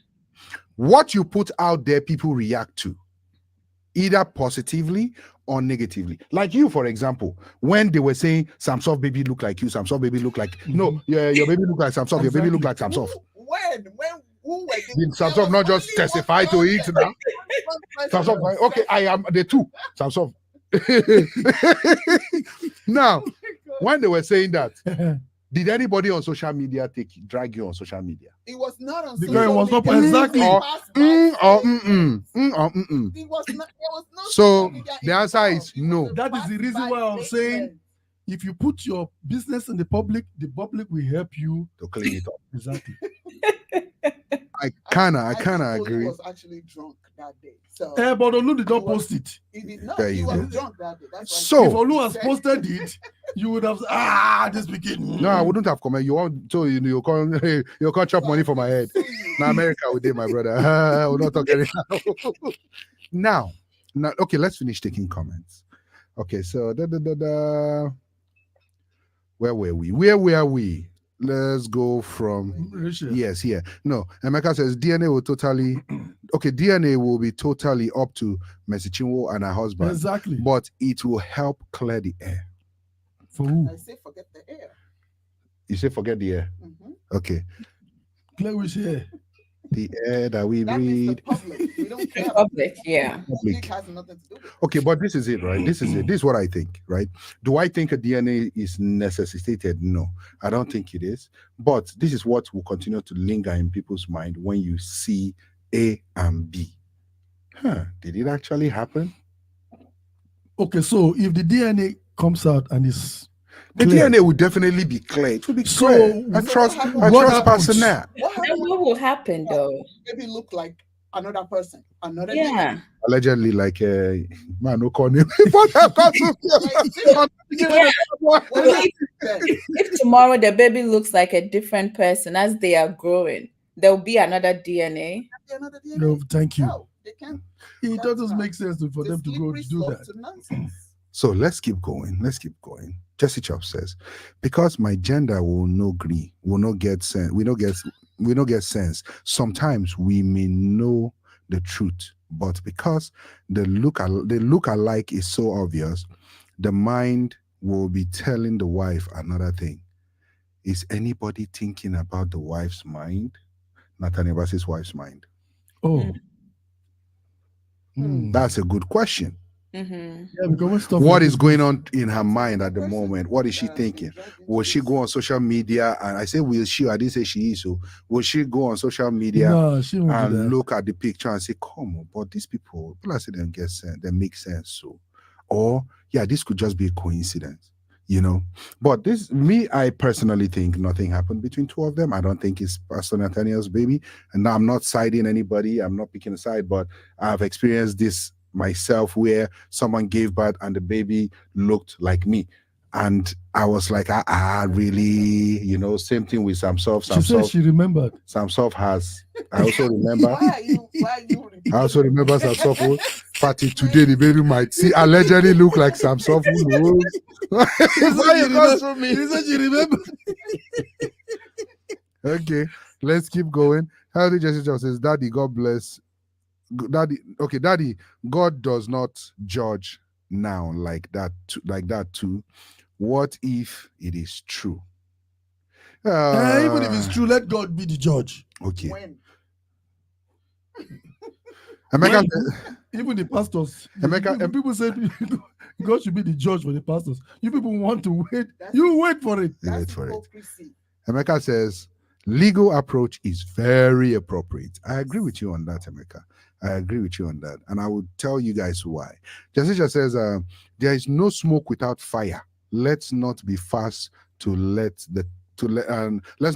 What you put out there, people react to, either positively or negatively. Like you, for example, when they were saying Samsoft baby look like you, Samsoft baby look like no, yeah, your baby look like Samsoft, your baby look like Samsoft. Who were they? Did Samsoft not just testify to it now? Samsoft, okay, I am the two. Samsoft. Now, when they were saying that, did anybody on social media drag you on social media? It was not on Because social it was not media. exactly. Or, Passed or by. mm-mm, or It was not. There was no So, social media the answer involved. is It was no. a That is the reason why I'm pass-by saying statement. if you put your business in the public will help you. To clean it up. Exactly. I kinda I think Olu agree. was actually drunk that day. So But Olu did not He was- post it. he did not. There He you was go. drunk that day. That's why. So- If Olu has posted it, you would have said, this begin. No, I wouldn't have comment. You want so you can't chop money for my head. Now America we did, my brother. We're not talking now. Okay, let's finish taking comments. Okay, so where were we? Let's go from Rachel. yes, here. No, Emeka says DNA will be totally up to Mercy Chinwo and her husband, Exactly. but it will help clear the air. For who? I say forget the air. You say forget the air. Mhm. Okay. Clear which hair? The air that we That means the breathe. public. We don't care In about public, yeah. public has nothing to do with it. Okay, but this is it, right? This is it. This is what I think, right? Do I think a DNA is necessitated? No, I don't think it is. But this is what will continue to linger in people's mind when you see A and B. Huh, did it actually happen? Okay, so if the DNA comes out and is The clear, DNA will definitely be clear. It will be So, clear. I so trust, what I trust happens? personnel. What Then happened? what will happen though? Maybe look like another person, another Yeah. Allegedly, like man, no call him. What happened? Yeah. What Well, happened then? If tomorrow the baby looks like a different person as they are growing, there will be another DNA. Another DNA? no, thank you. No, they can't. It That's doesn't not- make sense for It's a them to go slippery do slope that. to nonsense. So let's keep going. Let's keep going. Jesse Chop says, because my gender will no agree, will not get sense. We don't get sense. Sometimes we may know the truth, but because the look alike is so obvious, the mind will be telling the wife another thing. Is anybody thinking about the wife's mind? Nathaniel versus wife's mind. Oh, That's a good question. Mm-hmm. yeah, because when stuff What like is this going goes- on in her mind at the moment? What is she thinking? Will she go on social media? And I say, will she? I didn't say she is. So, will she go on social media No, she won't do and that. look at the picture and say, come on, but these people I say them get sense, they make sense. So, or yeah, this could just be a coincidence, you know. But this, me, I personally think nothing happened between two of them. I don't think it's Pastor Nathaniel's baby. And now I'm not siding anybody, I'm not picking a side, but I've experienced this myself where someone gave birth and the baby looked like me. And I was like, really, you know, same thing with Samsoft. She said she remembered. Samsoft has, I also remember. Why are you I also remember Samsoft party today. The baby might see allegedly look like Samsoft. Who knows? Why you come to me? She said she remembered. Okay, let's keep going. Healthy Jesse Jones says, Daddy, God bless. Daddy, okay, Daddy, God does not judge now like that too. What if it is true? Even if it's true, let God be the judge. Okay. when? Emeka, Even the pastors, Emeka, people say God should be the judge for the pastors. You people want to wait. That's- You wait for it. Wait That's for it. hypocrisy. Emeka says, legal approach is very appropriate. I agree with you on that, Emeka. I agree with you on that. And I will tell you guys why. Jessica says, there is no smoke without fire. Let's not be fast to let's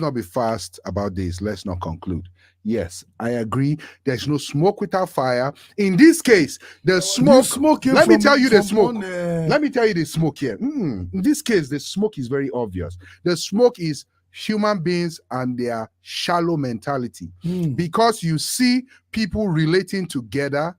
not be fast about this. Let's not conclude. Yes, I agree. There's no smoke without fire. In this case, the smoke. came Let me from- tell you the from smoke. one, Let me tell you the smoke here. In this case, the smoke is very obvious. The smoke is human beings and their shallow mentality, because you see people relating together,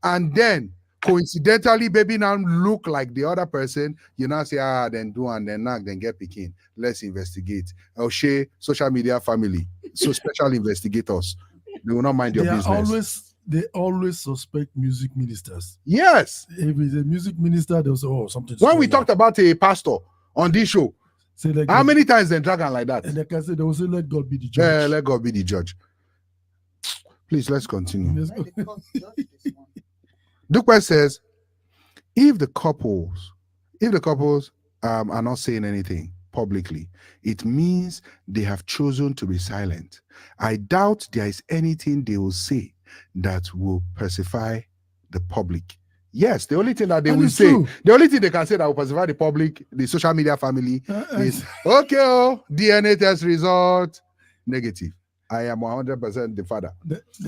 and then coincidentally, baby now look like the other person. You now say, then do and then knock, then get picking. Let's investigate. O'Shea, social media family, so special investigators. They will not mind your business. They always suspect music ministers. Yes. If it's a music minister, they'll say, "Oh, something." When we talked about a pastor on this show, say like how many times they dragon like that? And like I said, they will say, "Let God be the judge." Let God be the judge. Please, let's continue. Let's Why go. they can't judge this one? Dukwe says, if the couples are not saying anything publicly, it means they have chosen to be silent. I doubt there is anything they will say that will pacify the public. Yes, the only thing that they And will it's say, true. the only thing they can say that will pacify the public, the social media family, is okay, DNA test result negative. I am 100% the father.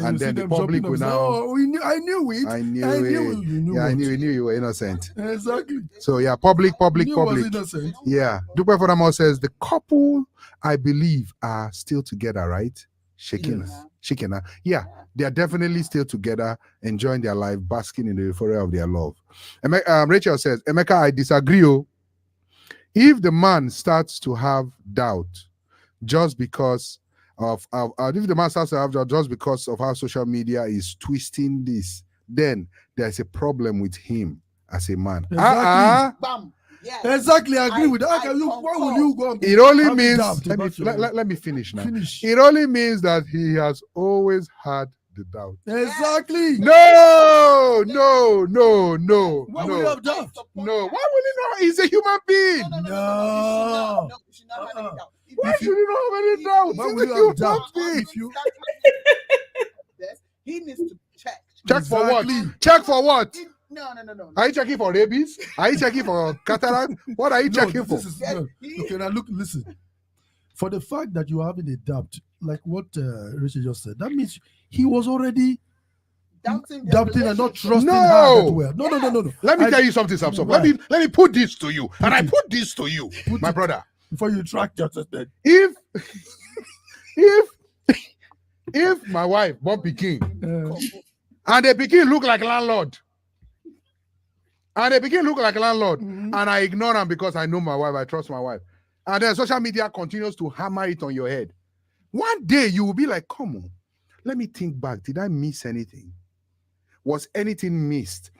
And then the public will now. Oh, I knew it. I knew I it. knew you knew Yeah, I what. knew you were innocent. Exactly. So yeah, public. You was innocent. Yeah. Dupe Fodamo says the couple, I believe, are still together, right? Shekina. Yeah, they are definitely still together, enjoying their life, basking in the euphoria of their love. Rachel says, Emeka, I disagree. If the man starts to have doubt just because of if the man starts to have doubt just because of how social media is twisting this, then there's a problem with him as a man. Exactly. Bam. Yes. Exactly, I agree with that. I Why will you go? And It only have a means doubt about your- let me finish now. Finish. It only means that he has always had the doubt. Exactly. No, no, no, no, Why would you no, have doubt? no. Why would he not? He's a human being. No. You should not have any doubt. Why should he not have any doubt? Why He's would a you have human doubt? being. If you he needs to check. Check for what? Exactly. Check for what? No. Are you checking for rabies? Are you checking for cataract? What are you checking for? This is, no. Okay, now look, listen. For the fact that you are having a doubt, like what Richard just said, that means he was already Doubting and not trusting No. her that well. No. Let me tell you something, Samsoft. Why? Let me put this to you, and I it. put this to you, my brother. Before you track your sister. If my wife born pikin and the pikin look like landlord, and I ignore him because I know my wife, I trust my wife, and then social media continues to hammer it on your head, one day you will be like, come on, let me think back. Did I miss anything? Was anything missed?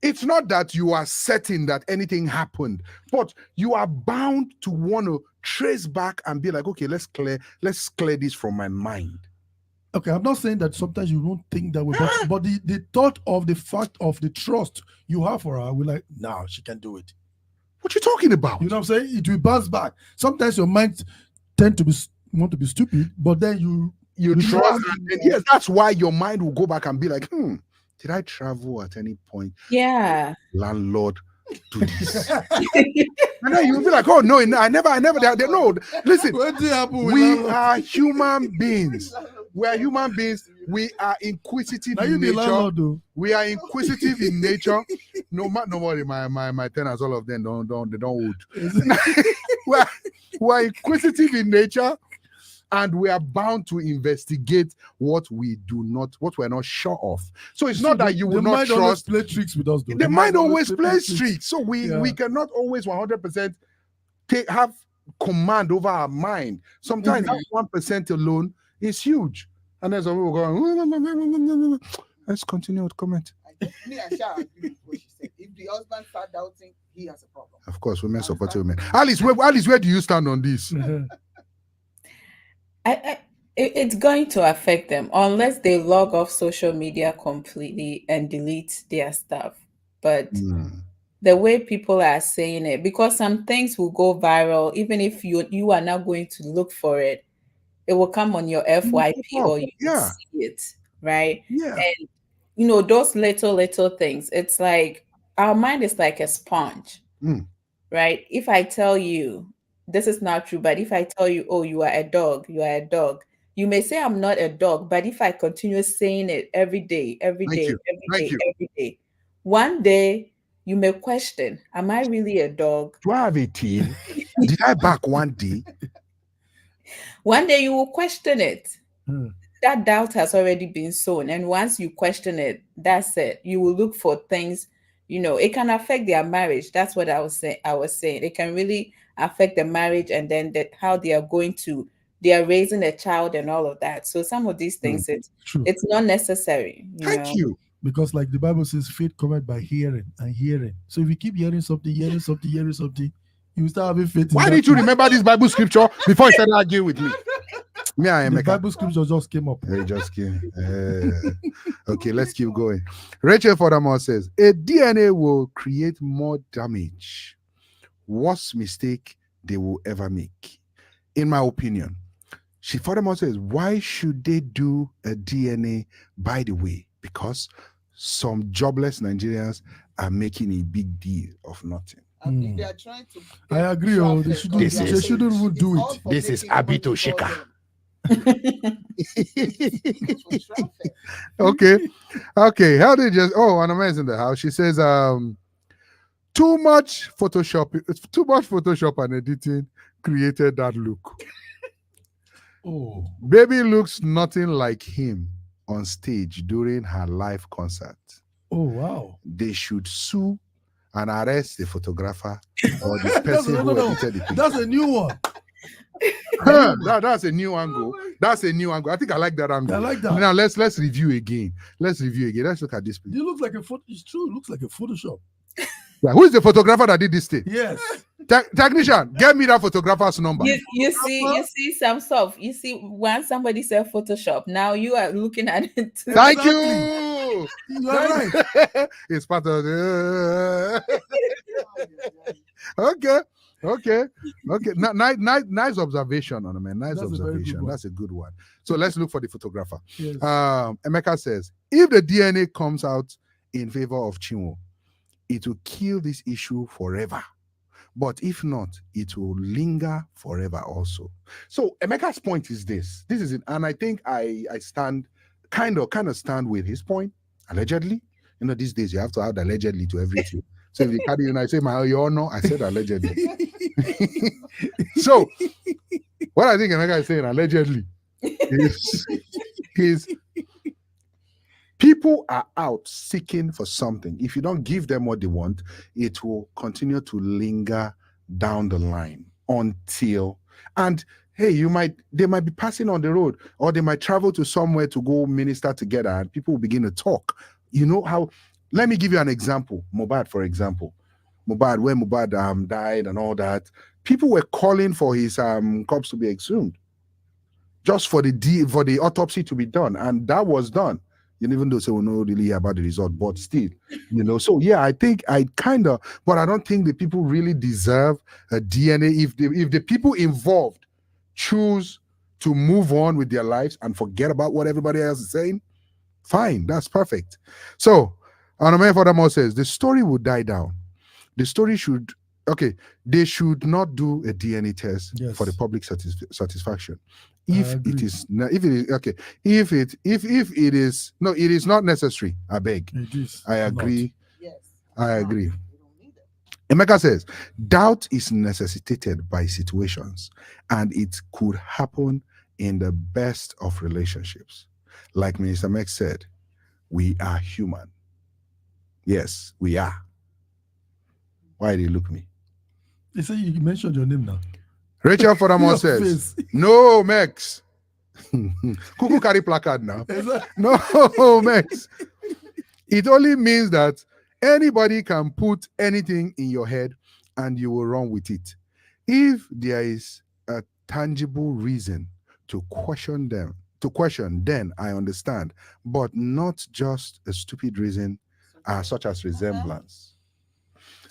It's not that you are certain that anything happened, but you are bound to want to trace back and be like, okay, let's clear this from my mind. Okay, I'm not saying that sometimes you don't think that way, but the thought of the fact of the trust you have for her, we're like, no, she can do it. What you talking about? You know what I'm saying? It will bounce back. Sometimes your mind want to be stupid, but then you trust, and yes, that's why your mind will go back and be like, did I travel at any point? Yeah. Landlord, do this. And then you'll be like, oh no, I never. No, listen, we are human beings. We are human beings. We are inquisitive in nature. We are inquisitive in nature. No worry, my tenants, all of them they don't wood. We're inquisitive in nature. And we are bound to investigate what we're not sure of. So it's not that you will not trust. Play tricks with us, though. The mind always plays tricks. So we cannot always 100% have command over our mind. Sometimes that 1% alone is huge. And then some people going, let's continue with comment. Me and Sha agree with what she said. If the husband start doubting, he has a problem. Of course, women support women. Alice, where do you stand on this? It's going to affect them unless they log off social media completely and delete their stuff. But the way people are saying it, because some things will go viral, even if you are not going to look for it, it will come on your FYP or you see it, right? Yeah. And those little things, it's like our mind is like a sponge, right? If I tell you this is not true, but if I tell you, oh, you are a dog, you may say I'm not a dog, but if I continue saying it every day, every day, one day you may question, am I really a dog? Do I have a team? Did I bark one day? One day you will question it. That doubt has already been sown. And once you question it, that's it. You will look for things, it can affect their marriage. That's what I was saying. It can really affect the marriage, and then how they are raising a child and all of that. So some of these things, it's not necessary. Thank you. Because like the Bible says, faith cometh by hearing and hearing. So if you keep hearing something, you will start having faith. Why did you remember this Bible scripture before you started arguing with me? The Bible scripture just came up. It just came. Okay, let's keep going. Rachel furthermore says, a DNA will create more damage. Worst mistake they will ever make, in my opinion. She furthermore says, why should they do a DNA, by the way? Because some jobless Nigerians are making a big deal of nothing. They are trying to. I agree. They shouldn't even do it. This is Abito Shika. Okay. How did just? Oh, Anama's in the house. She says, too much Photoshop and editing created that look. Oh, baby looks nothing like him on stage during her live concert. Oh, wow. They should sue and arrest the photographer or the person who edited the picture. That's a new one. That's a new angle. That's a new angle. I think I like that angle. I like that. Now let's review again. Let's look at this. It looks like a photo. It's true. It looks like a Photoshop. Yeah, who is the photographer that did this thing? Yes. Technician, get me that photographer's number. You see Samsoft. You see when somebody said Photoshop. Now you are looking at it. Thank Exactly. you. You are right. It's part of the. Okay. Nice observation, on man. Nice That's a very good observation. one. That's a good one. So let's look for the photographer. Yes. Emeka says, if the DNA comes out in favor of Chinwo, it will kill this issue forever. But if not, it will linger forever also. So Emeka's point is this. This is it, and I think I stand kind of stand with his point. Allegedly, these days you have to add allegedly to everything. So if you carry and I say my honor, I said allegedly. So what I think Emeka is saying allegedly is people are out seeking for something. If you don't give them what they want, it will continue to linger down the line until, and hey, they might be passing on the road, or they might travel to somewhere to go minister together, and people will begin to talk. You know how, let me give you an example. Mohbad, for example. When Mohbad died and all that, people were calling for his corpse to be exhumed, just for the autopsy to be done, and that was done. Even though we know really about the result, but still, So yeah, I think but I don't think the people really deserve a DNA. If the people involved choose to move on with their lives and forget about what everybody else is saying, fine, that's perfect. So, Anome furthermore says the story will die down. The story should. Okay, they should not do a DNA test for the public satisfaction. If it is not necessary. I beg. It is. I agree. Yes. I agree. We don't need it. Emeka says doubt is necessitated by situations, and it could happen in the best of relationships. Like Minister Mek said, we are human. Yes, we are. Why do you look at me? You say you mentioned your name now. Rachel furthermore Your says, face. no, Mex. Kuku carry placard now. No, Mex. It only means that anybody can put anything in your head and you will run with it. If there is a tangible reason to question, then I understand, but not just a stupid reason such as resemblance.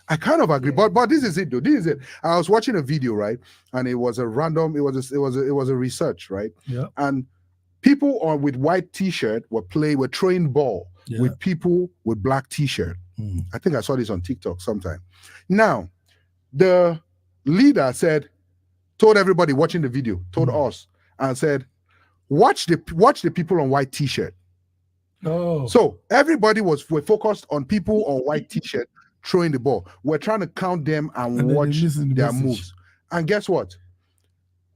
I kind of agree, but this is it though. This is it. I was watching a video, right, and it was a research, right? Yeah. And people with white t-shirt were throwing ball with people with black t-shirt. I think I saw this on TikTok sometime. Now, the leader told everybody watching the video, told us, and said, watch the people on white t-shirt. Oh. So everybody were focused on people on white t-shirt throwing the ball. We're trying to count them and watch their moves. And guess what?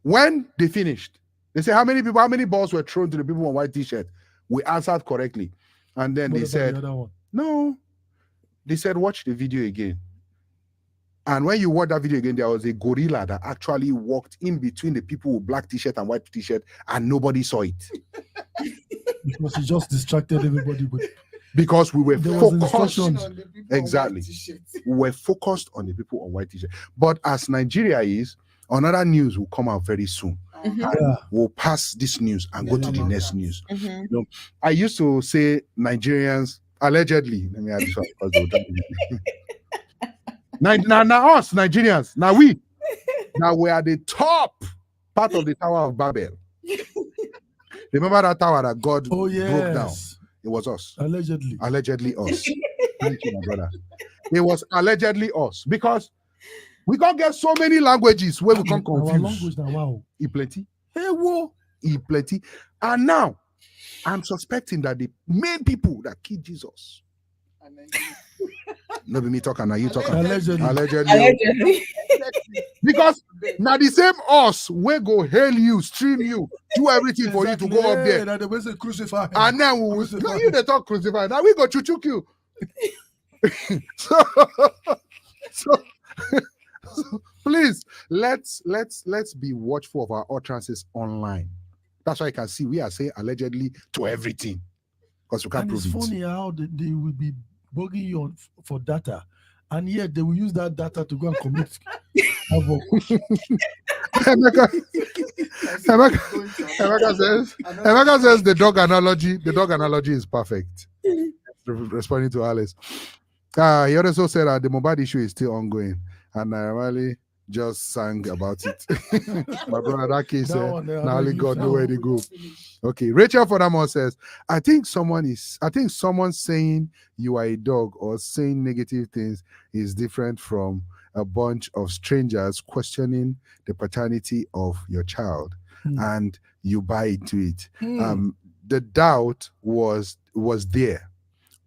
When they finished, they said, how many balls were thrown to the people on white t-shirt? We answered correctly. And then they said, no. They said, watch the video again. And when you watch that video again, there was a gorilla that actually walked in between the people with black t-shirt and white t-shirt, and nobody saw it. Because he just distracted everybody with. Because we were focused on the people exactly. on white t-shirts. We were focused on the people on white t-shirt. But as Nigeria is, another news will come out very soon. And we'll pass this news and go to the next news. I used to say Nigerians allegedly. Let me add this one. Now us Nigerians. Now we are the top part of the Tower of Babel. Remember that tower that God broke down? It was us. Allegedly. Allegedly us. Thank you, my brother. It was allegedly us. Because we can't get so many languages where we can't confuse. Our language now, wow. Plenty. Hey, whoa. Plenty. And now, I'm suspecting that the main people that killed Jesus. No, be me talking, now you talking. Allegedly. Because now the same us, we go hail you, stream you, do everything for you to go up there. And they say crucify. And then we will, no, you they talk crucify. Now we go chuchuk you. so please, let's be watchful of our utterances online. That's why you can see we are saying allegedly to everything. Because we can't prove it. It's funny how they will be bugging you for data. and yet they will use that data to go and commit havoc. Emeka, Emeka says the dog analogy is perfect. Responding to Alice. He also said that the mobile issue is still ongoing, and I really just sang about it. My brother, that case, now only God know where they go. Okay, Rachel Furthermore says, I think someone saying you are a dog or saying negative things is different from a bunch of strangers questioning the paternity of your child, and you buy into it. The doubt was there,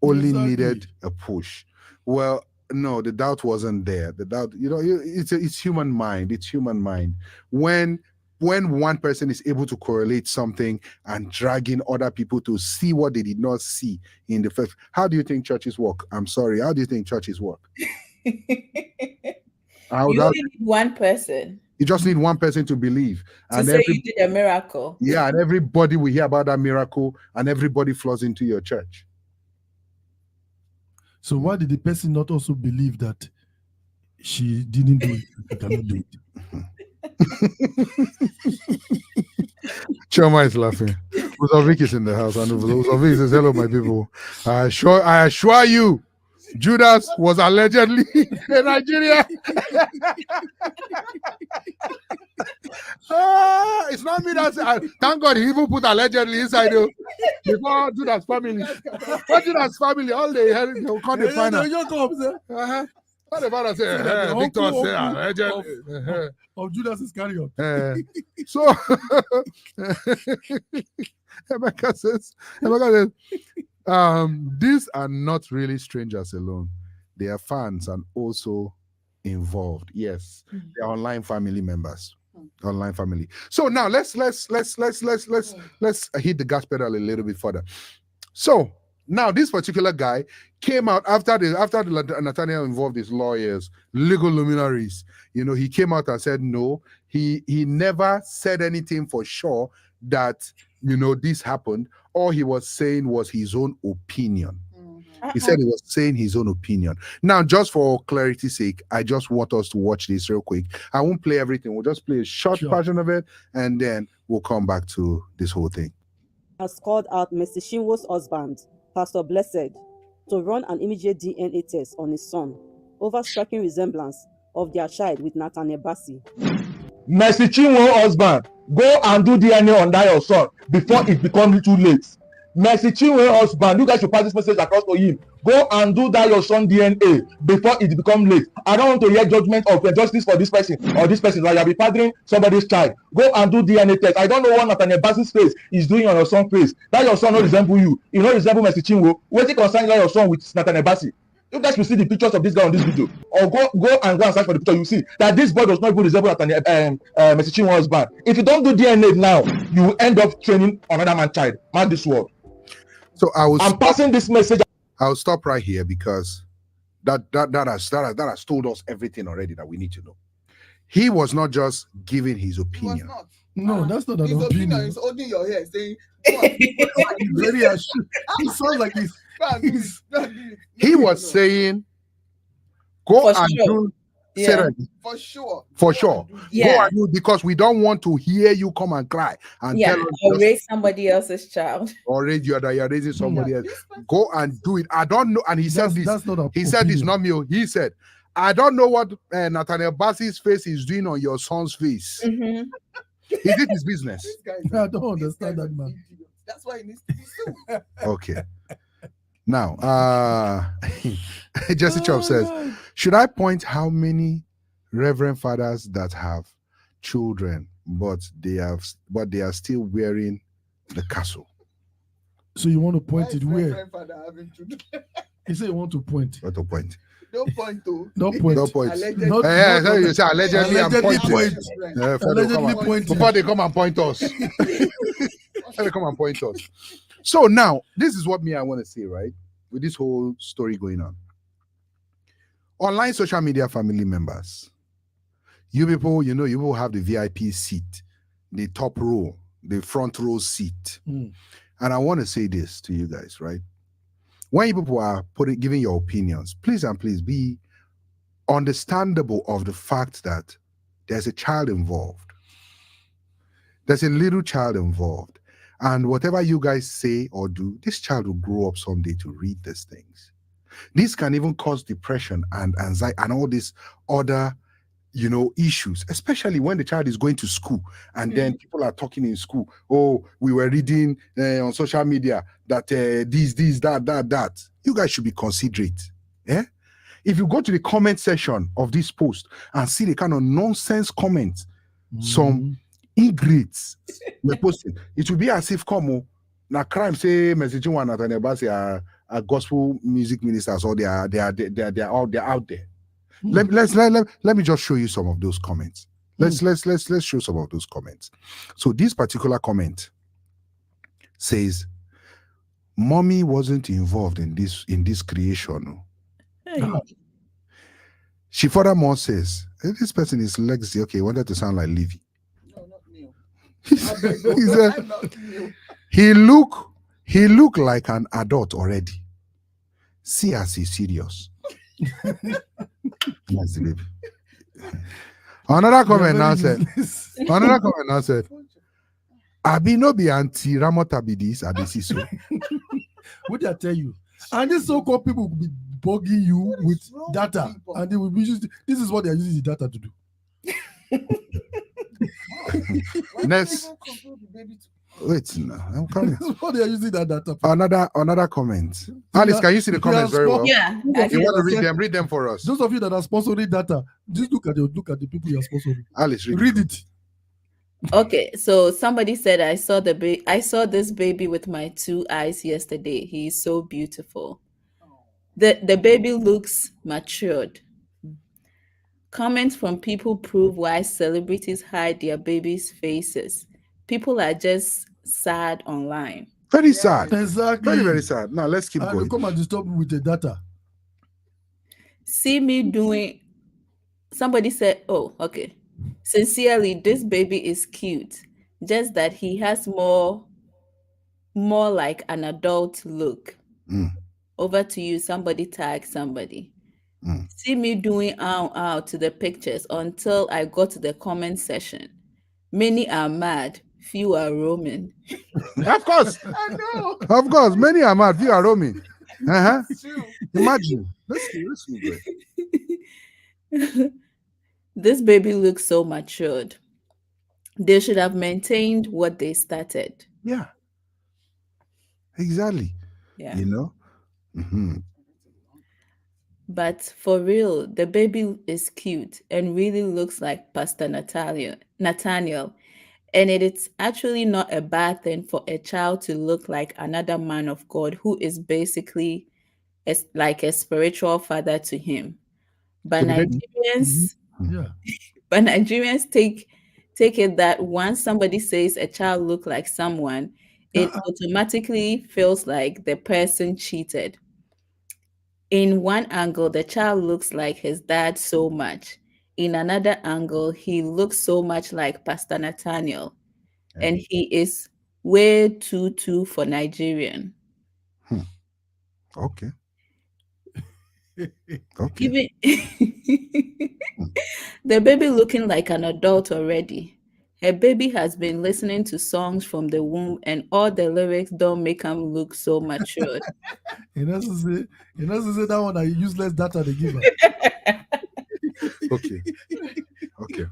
only needed a push. Well, no, the doubt wasn't there. The doubt, it's human mind. It's human mind. When one person is able to correlate something and dragging other people to see what they did not see in the first. How do you think churches work? I'm sorry. How do you think churches work? You only need one person. You just need one person to believe. To say you did a miracle. Yeah, and everybody will hear about that miracle and everybody flows into your church. So why did the person not also believe that she didn't do it? She cannot do it. Choma is laughing. Uzovik is in the house, and Uzovik says, "Hello, my people. I assure you, Judas was allegedly in Nigeria." It's not me that thank God he even put allegedly inside though. Before Judas family. What Judas family? All they had they'll call the final. What the father say? Victor say allegedly of Judas Iscariot. So Emeka says, these are not really strangers alone. They are fans and also involved. Yes, they are online family members. Online family. So now let's hit the gas pedal a little bit further. So now this particular guy came out after Nathaniel involved his lawyers, legal luminaries. He came out and said no. He never said anything for sure that this happened. All he was saying was his own opinion. He said he was saying his own opinion. Now, just for clarity's sake, I just want us to watch this real quick. I won't play everything. We'll just play a short version of it, and then we'll come back to this whole thing. Has called out Mr. Shinwo's husband, Pastor Blessed, to run an immediate DNA test on his son over striking resemblance of their child with Nathaniel Bassi. Mercy Chinwo husband, go and do DNA on that your son before it becomes too late. Mercy Chinwo husband, you guys should pass this message across to him. Go and do that your son DNA before it becomes late. I don't want to hear judgment of justice for this person or this person. Like you'll be fathering somebody's child. Go and do DNA test. I don't know what Nathaniel Bassi's face is doing on your son's face. That your son not resemble you. You don't resemble Mercy Chinwo. Wait concern that your son with Nathaniel Bassi. You guys will see the pictures of this guy on this video, or go and search for the picture. You see that this boy does not even resemble Mercy Chinwo's husband. If you don't do DNA now, you will end up training another man's child. Mark this word. So I'm passing this message. I'll stop right here because that has told us everything already that we need to know. He was not just giving his opinion. No, that's not an opinion. He's holding your hair, saying, very assured. He sounds like he's he was saying, go and do. For sure. Yeah. Go and do, because we don't want to hear you come and cry and tell us or raise somebody else's child. Or you're raising somebody else. Go and do it. I don't know. And he said this. He said this, not me. He said, I don't know what Nathaniel Bassi's face is doing on your son's face. Mm-hmm. He did his business. I don't understand that, man. That's why he needs to be sued. Okay. Now, Jesse Chop says, should I point how many Reverend fathers that have children, but they are still wearing the castle? So you want to point it where? Reverend father having children? You say you want to point. What to point? Don't point to. Don't point. Don't point. Allegedly. You say allegedly point. Allegedly point. Before they come and point us. Before they come and point us. So now, this is what I want to say, right? With this whole story going on. Online social media family members, you people, you will have the VIP seat, the top row, the front row seat. And I want to say this to you guys, right? When you people are giving your opinions, please and please be understandable of the fact that there's a child involved. There's a little child involved. And whatever you guys say or do, this child will grow up someday to read these things. This can even cause depression and anxiety and all these other, issues, especially when the child is going to school and then people are talking in school. Oh, we were reading on social media that this, that. You guys should be considerate. Yeah? If you go to the comment section of this post and see the kind of nonsense comments, some ingrates were posting, it will be as if na crime say messaging one at an are gospel music ministers, or they're out there. Let me just show you some of those comments. Let's show some of those comments. So this particular comment says, "Mommy wasn't involved in this creation." Hey. She furthermore says, this person is legacy. Okay, wanted to sound like Livy. No, not new. He said, I'm not new. he look like an adult already. See as he's serious. That's the baby. Another comment now said, Abi no be anti Ramotabidis Adesiso. What did I tell you? And these so-called people will be bugging you What is with wrong with data, people? and they will be using. This is what they are using the data to do. Why Next. do they even control the baby to- Wait, no, I'm coming. This is what they are using that data for. Another comment. Alice, can you see the comments very well? Yeah, I You can. want to read them? Read them for us. Those of you that are sponsoring data, just look at the people you are sponsoring. Alice, Read it. Okay, so somebody said I saw this baby with my 2 eyes yesterday. He is so beautiful. The baby looks matured. Comments from people prove why celebrities hide their babies' faces. People are just sad online. Very sad. Exactly. Very, very sad. Now let's keep And going. they come and disturb me with the data. See me doing. Somebody said, "Oh, okay. Sincerely, this baby is cute. Just that he has more like an adult look." Mm. Over to you. Somebody tag somebody. See me doing ow to the pictures until I got to the comment section. Many are mad, few are roaming. Of course. I know. Of course. Many are mad. Few are roaming. Uh-huh. It's true. Imagine. Let's keep going. This baby looks so matured. They should have maintained what they started. Yeah. Exactly. Yeah. You know? Mhm. But for real, the baby is cute and really looks like Pastor Nathaniel. And it is actually not a bad thing for a child to look like another man of God who is basically like a spiritual father to him. But So the baby- Nigerians, Yeah. but Nigerians take it that once somebody says a child look like someone, it automatically feels like the person cheated. In one angle, the child looks like his dad so much. In another angle, he looks so much like Pastor Nathaniel. And he is way too for Nigerian. Okay. Okay. Even the baby looking like an adult already. Her baby has been listening to songs from the womb, and all the lyrics don't make him look so matured. You know, to say that one are useless data they give her. Okay. Okay.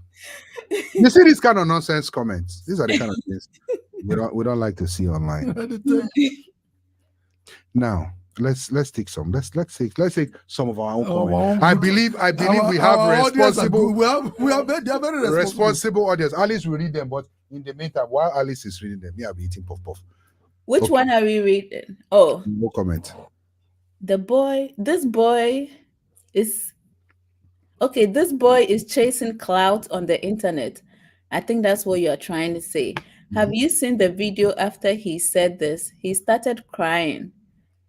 You see these kind of nonsense comments. These are the kind of things we don't like to see online. Now, let's take some. Let's take some of our own comments. I believe we have responsible. We have they are very responsible audience. Alice will read them, but in the meantime, while Alice is reading them, I'll be eating puff puff. Which Okay. one are we reading? Oh, No comment. this boy is okay. This boy is chasing clout on the internet. I think that's what you're trying to say. Have you seen the video after he said this? He started crying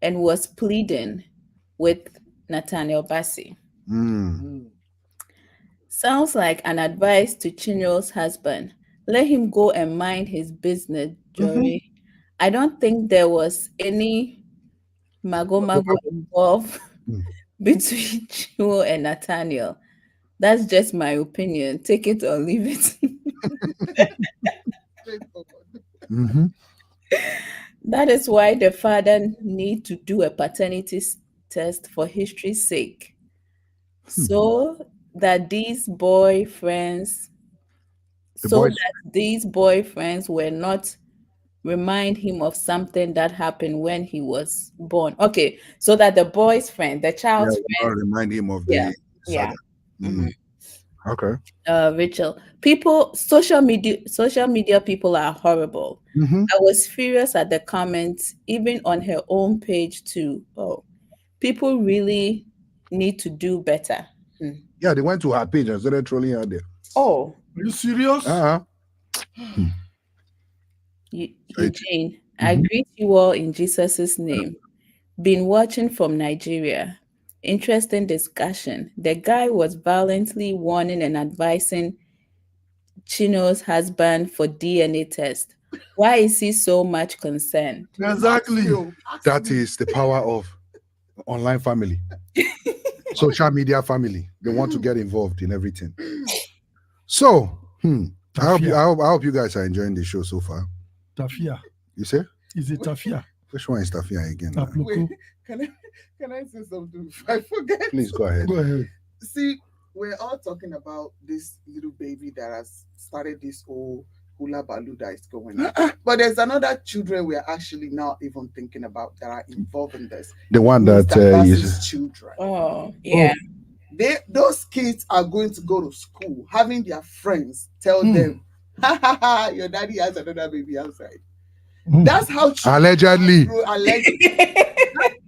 and was pleading with Nathaniel Bassi. Sounds like an advice to Chinyo's husband. Let him go and mind his business, Jory. I don't think there was any mago involved. between Chinwo and Nathaniel. That's just my opinion. Take it or leave it. Straightforward. Mm-hmm. That is why the father need to do a paternity test for history's sake, so that these boyfriends, The so boys. that these boyfriends were not remind him of something that happened when he was born. Okay, so that the boy's friend, the Yeah, child's will friend, not remind him of yeah, the yeah. saga. Mm. Okay. Rachel, social media people are horrible. Mm-hmm. I was furious at the comments, even on her own page too. Oh, people really need to do better. Hmm. Yeah, they went to her page and started trolling her there. Oh, Are you serious? Uh-huh. Eugene, I greet you all in Jesus' name. Been watching from Nigeria. Interesting discussion. The guy was violently warning and advising Chino's husband for DNA test. Why is he so much concerned? Exactly. That is the power of online family, social media family. They want to get involved in everything. So, I hope you guys are enjoying the show so far. Tafia. You say? Is it Tafia? Which one is Tafia again? now? Taploko. Wait, can I say something before I forget? Please go ahead. Go ahead. See, we're all talking about this little baby that has started this whole hula baloo that is going on. But there's another children we're actually not even thinking about that are involved in this. The one that Mr. Bass's is children. Oh, yeah. Those kids are going to go to school, having their friends tell them, ha ha ha, your daddy has another baby outside. That's how allegedly.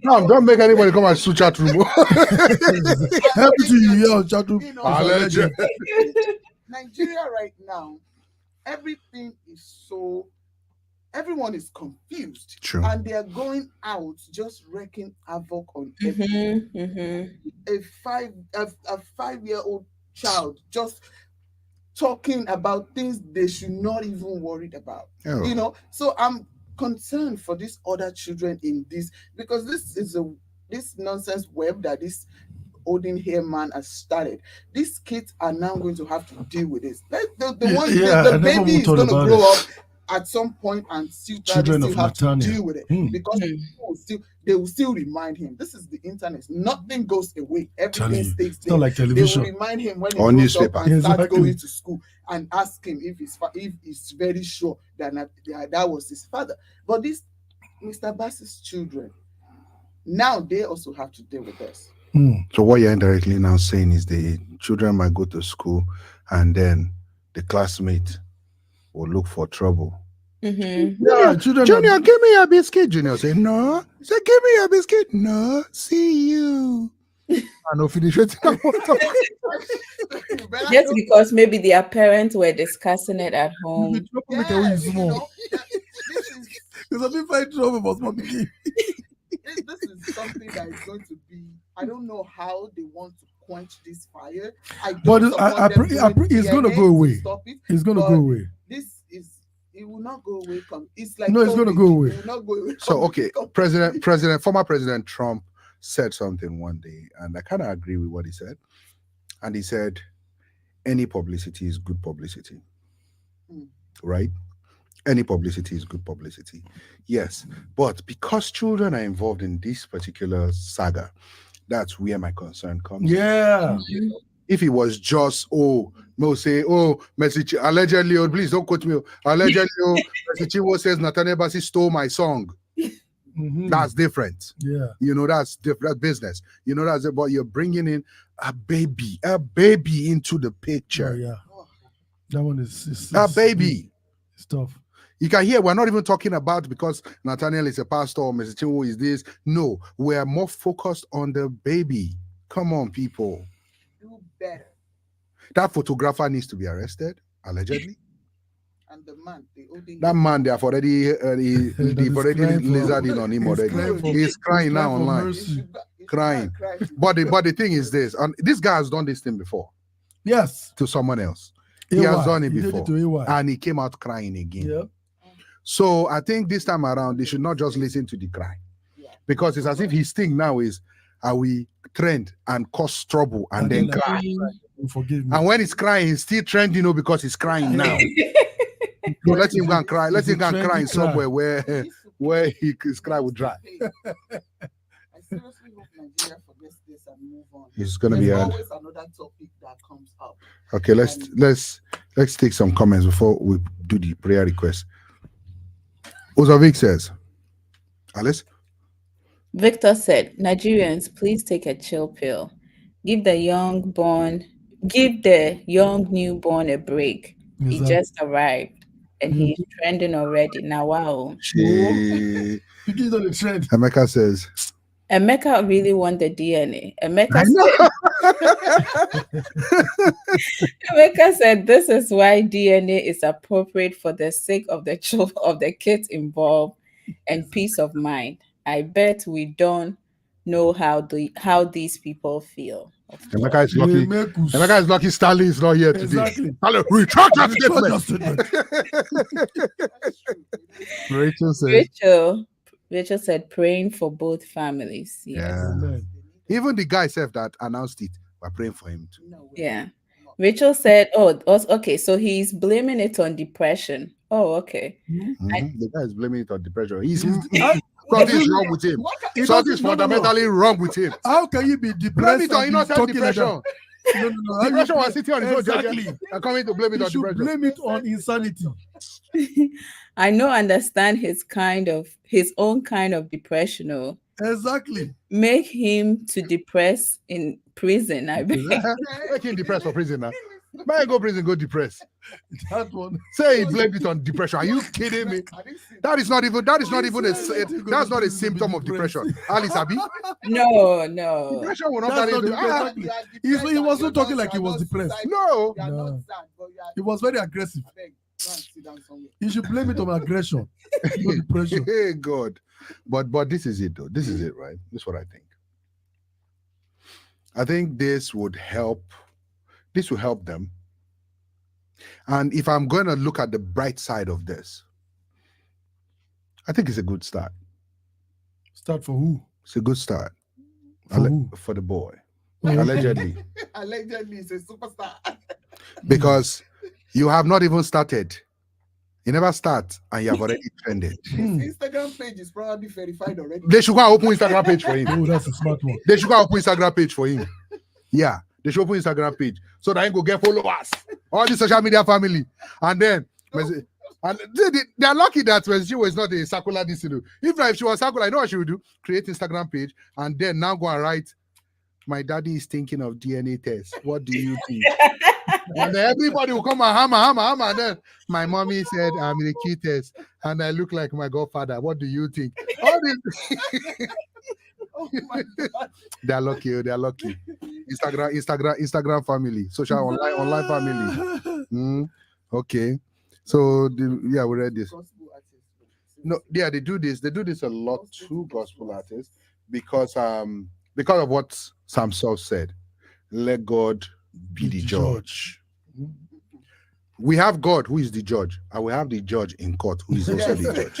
No, don't make anybody come and sue chat room. Happy to you here on chat room. Alleged. Nigeria right now, everything is so, everyone is confused. True. And they are going out just wreaking havoc on everything. A 5-year-old child just talking about things they should not even worried about. Oh. You know, so I'm concerned for these other children in this, because this nonsense web that this holding hair man has started. These kids are now going to have to deal with this. The baby is going to grow up at some point and still have to deal with it, because they will still remind him. This is the internet. Nothing goes away. Everything stays there. It's not like television. They will remind him when he or grows newspaper. up and starts going to school, and ask him if he's very sure that was his father. But this Mr. Bass's children, now they also have to deal with this. So what you're indirectly now saying is the children might go to school and then the classmate will look for trouble. Yeah, Junior, give me a biscuit. Junior say no. Say, give me a biscuit. No, see you. I know finish it. Just because maybe their parents were discussing it at home. Yes, you know, this is something that is going to be, I don't know how they want to quench this fire. It's going to go away. It's going to go away. It will not go away. It's like no, it's going to go away. It will not go away. So okay, former President Trump said something one day, and I kind of agree with what he said. And he said, any publicity is good publicity, right? Any publicity is good publicity. Yes, but because children are involved in this particular saga, that's where my concern comes. Yeah. If it was just, Messi allegedly, please don't quote me. Allegedly, Messi Chinwo says Nathaniel Bassey stole my song. That's different. Yeah. You know, that's different. That's business. You know, that's about you're bringing in a baby into the picture. Yeah. That one is a baby. It's tough. You can hear we're not even talking about because Nathaniel is a pastor or Mr. Chinwo is this. No, we're more focused on the baby. Come on, people. Do better. That photographer needs to be arrested, allegedly. And the man, that man, they have already lasered in on him already. He's crying now online. Crying. But the thing is this, and this guy has done this thing before. Yes. To someone else. He has done it before. And he came out crying again. Yep. So I think this time around, they should not just listen to the cry. Because it's as if his thing now is, are we trend and cause trouble and then like, cry. Forgive me. And when he's crying, he's still trending, because he's crying now. So let him go and cry. Let him go and cry in somewhere where his cry will dry. I seriously hope Nigeria forgets this and move on. It's gonna be hard. Always another topic that comes up. Okay, let's take some comments before we do the prayer request. Ozovic says, Alice. Victor said, Nigerians, please take a chill pill. Give the young newborn a break. He just arrived and he's trending already. Now, wow. He's on the trend. Emeka says, Emeka really want the DNA. Emeka said, this is why DNA is appropriate for the sake of the children of the kids involved and peace of mind. I bet we don't know how these people feel. Emeka is lucky. Emeka is lucky Stanley is not here today. Exactly. Stanley, retract that statement. Rachel said, praying for both families. Yes. Yeah. Even the guy said that announced it. We're praying for him too. Yeah. Rachel said, okay, so he's blaming it on depression. Oh, okay. The guy is blaming it on depression. Something's wrong with him. Something's fundamentally wrong with him. How can you be depressed? Blame it on innocent depression. No. Depression was sitting on his own judgment and coming to blame it on depression. Blame it on insanity. I know, understand his own kind of depression. Oh. Exactly. Make him to depress in prison. I bet. Make him depressed for prison now. Man, go prison, go depressed. That one. Say he blamed it on depression. Are you kidding me? That's not a symptom of depression. Alice Abi? No. Depression will not exactly. He wasn't talking like he was depressed. No. He was very aggressive. You should blame it on aggression. No depression. Hey God. But this is it though. This is it, right? This is what I think. I think this would help. This will help them. And if I'm going to look at the bright side of this, I think it's a good start. Start for who? It's a good start. For the boy. Allegedly. Allegedly, he's a superstar. Because you have not even started. You never start and you have already trended. His Instagram page is probably verified already. They should go and open Instagram page for him. Oh, that's a smart one. They should go and open Instagram page for him. Yeah. They should open Instagram page so that he go get followers. All the social media family. And then they are lucky that when she was not a circular this. If she was circular, you know what she would do? Create Instagram page and then now go and write, my daddy is thinking of DNA test. What do you think? And then everybody will come and hammer. And then my mommy said I'm in a key test and I look like my godfather. What do you think? All this. Oh my God. They're lucky. Instagram family, social online family. Okay. So we read this. No, yeah, they do this. They do this a lot to gospel artists because of what Samsoft said. Let God be the judge. We have God who is the judge, and we have the judge in court who is also the judge.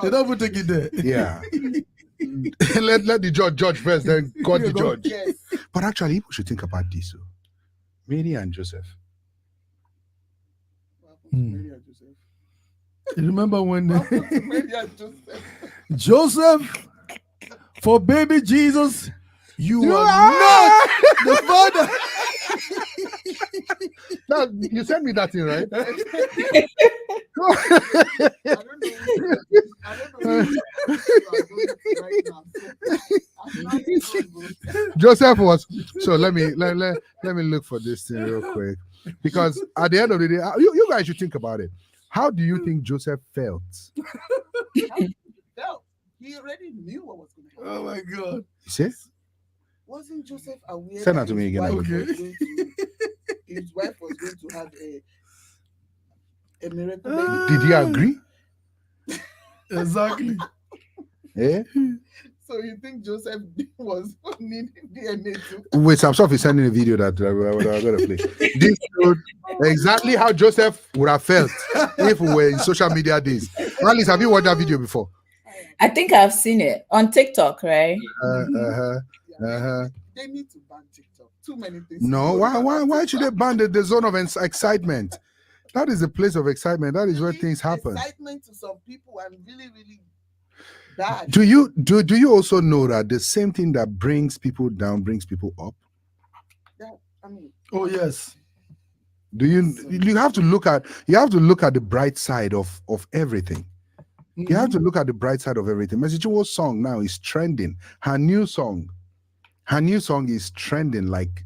They don't put it there. Yeah. let the judge first, then God the judge. Yes. But actually, people should think about this. Mary and Joseph. Mary and Joseph. You remember when Mary and Joseph. Joseph, for baby Jesus, you are not the father. Now, you sent me that thing, right? I don't know. Joseph was so. Let me look for this thing real quick, because at the end of the day, you guys should think about it. How do you think Joseph felt? He already knew what was going to happen. Oh my God! You see? Wasn't Joseph aware? Send that to me again. His wife was going to have a miracle baby. Did he agree? Exactly. Yeah. So you think Joseph was needing DNA too? Wait, Samsoft is sending a video that I'm going to play. This showed exactly how Joseph would have felt if we were in social media days. Alice, have you watched that video before? I think I've seen it on TikTok, right? They need to ban TikTok. Too many things. No, why should they ban the zone of excitement? That is a place of excitement. That is where things happen. Excitement to some people and really, really bad. Do you also know that the same thing that brings people down brings people up? Oh yes. You have to look at the bright side of everything. You have to look at the bright side of everything. Mercy Chinwo's song now is trending. Her new song is trending, like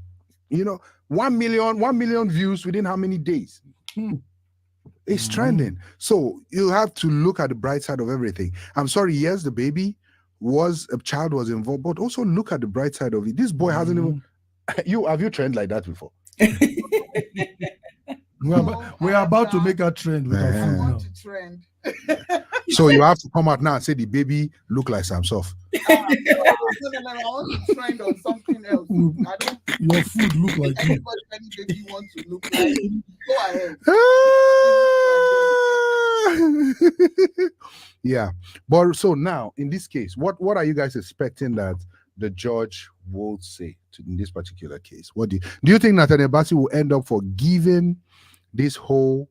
1 million views within how many days? It's trending. So you have to look at the bright side of everything. I'm sorry, yes, the baby child was involved, but also look at the bright side of it. This boy hasn't even have you trend like that before? We're about to make a trend with our food now. Trend. So you have to come out now and say the baby look like Samsoft. No, I want to trend on something else. Your food look like you. Any baby wants to look like. Go ahead. Yeah, but so now in this case, what are you guys expecting that the judge will say in this particular case? What do you think Nathaniel Bassey will end up forgiving this whole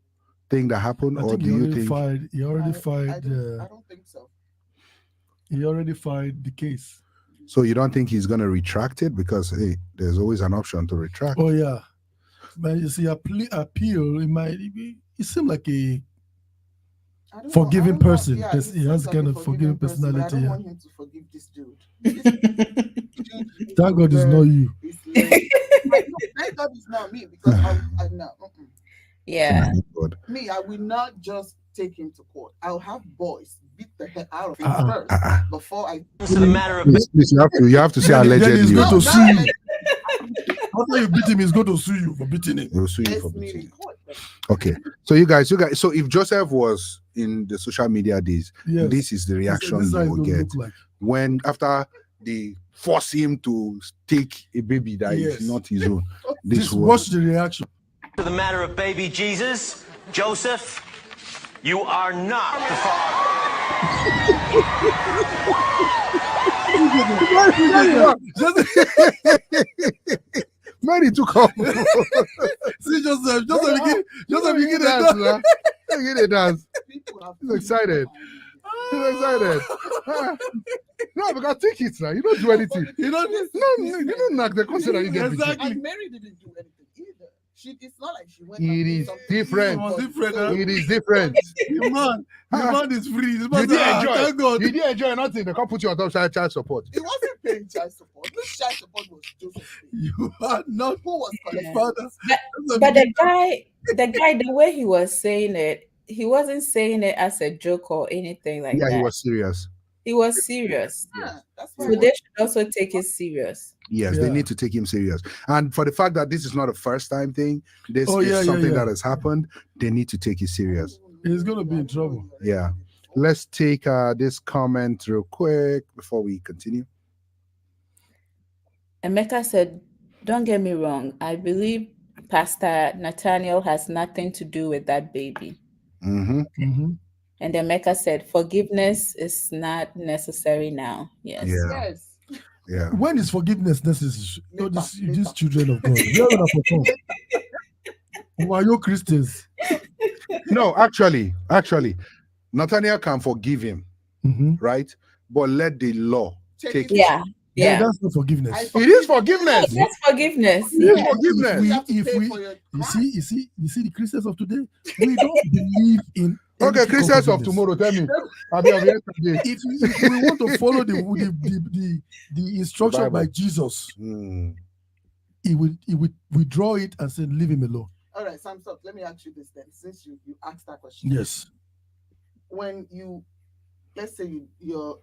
thing that happened, or do you think he already fired? I don't think so. He already fired the case. So you don't think he's going to retract it? Because hey, there's always an option to retract. Oh yeah, but you see, appeal. It seemed like a forgiving person. Yeah, he has kind of forgiving personality. I don't want him to forgive this dude. Thank God it's not you. Thank God it's not me, because I'm not. Yeah. Me, I will not just take him to court. I'll have boys beat the head out of him first before I. It's a matter of. Please, you have to say allegedly. He's going to sue you. After you beat him, he's going to sue you for beating him. He'll sue you for beating him. Okay, so you guys. So if Joseph was in the social media days, this is the reaction you will get when after they force him to take a baby that is not his own. Watch the reaction. To the matter of baby Jesus, Joseph, you are not the father. Mary took off. See Joseph begin a dance. He's excited. No, because take it now. You don't do anything. You don't knock the concert and you get exactly. And Mary didn't do anything either. It's not like she went. It is different. It is different. The man is free. You did enjoy. Thank God. You did enjoy nothing. They can't put you on top child support. It wasn't paying child support. This child support was Joseph. You are not who was collecting. Father. But the guy, the way he was saying it, he wasn't saying it as a joke or anything like that. Yeah, he was serious. He was serious. Yeah, that's so they should also take it serious. Yes, they need to take him serious. And for the fact that this is not a first time thing, this is something that has happened, they need to take it serious. He's going to be in trouble. Yeah. Let's take this comment real quick before we continue. Emeka said, don't get me wrong. I believe Pastor Nathaniel has nothing to do with that baby. Mm-hmm. Mm-hmm. And Emeka said, forgiveness is not necessary now. Yes. Yes. Yeah. When is forgiveness necessary? These children of God. Who are you Christians? No, actually, Nathaniel can forgive him, right? But let the law take it. Yeah, that's not forgiveness. It is forgiveness. That's forgiveness. It is forgiveness. You see the Christians of today, we don't believe in. Okay, Christians of tomorrow, tell me. If we want to follow the instruction by Jesus, he would withdraw it and say, leave him alone. All right, Samsoft, let me ask you this then, since you asked that question. Yes. When let's say you're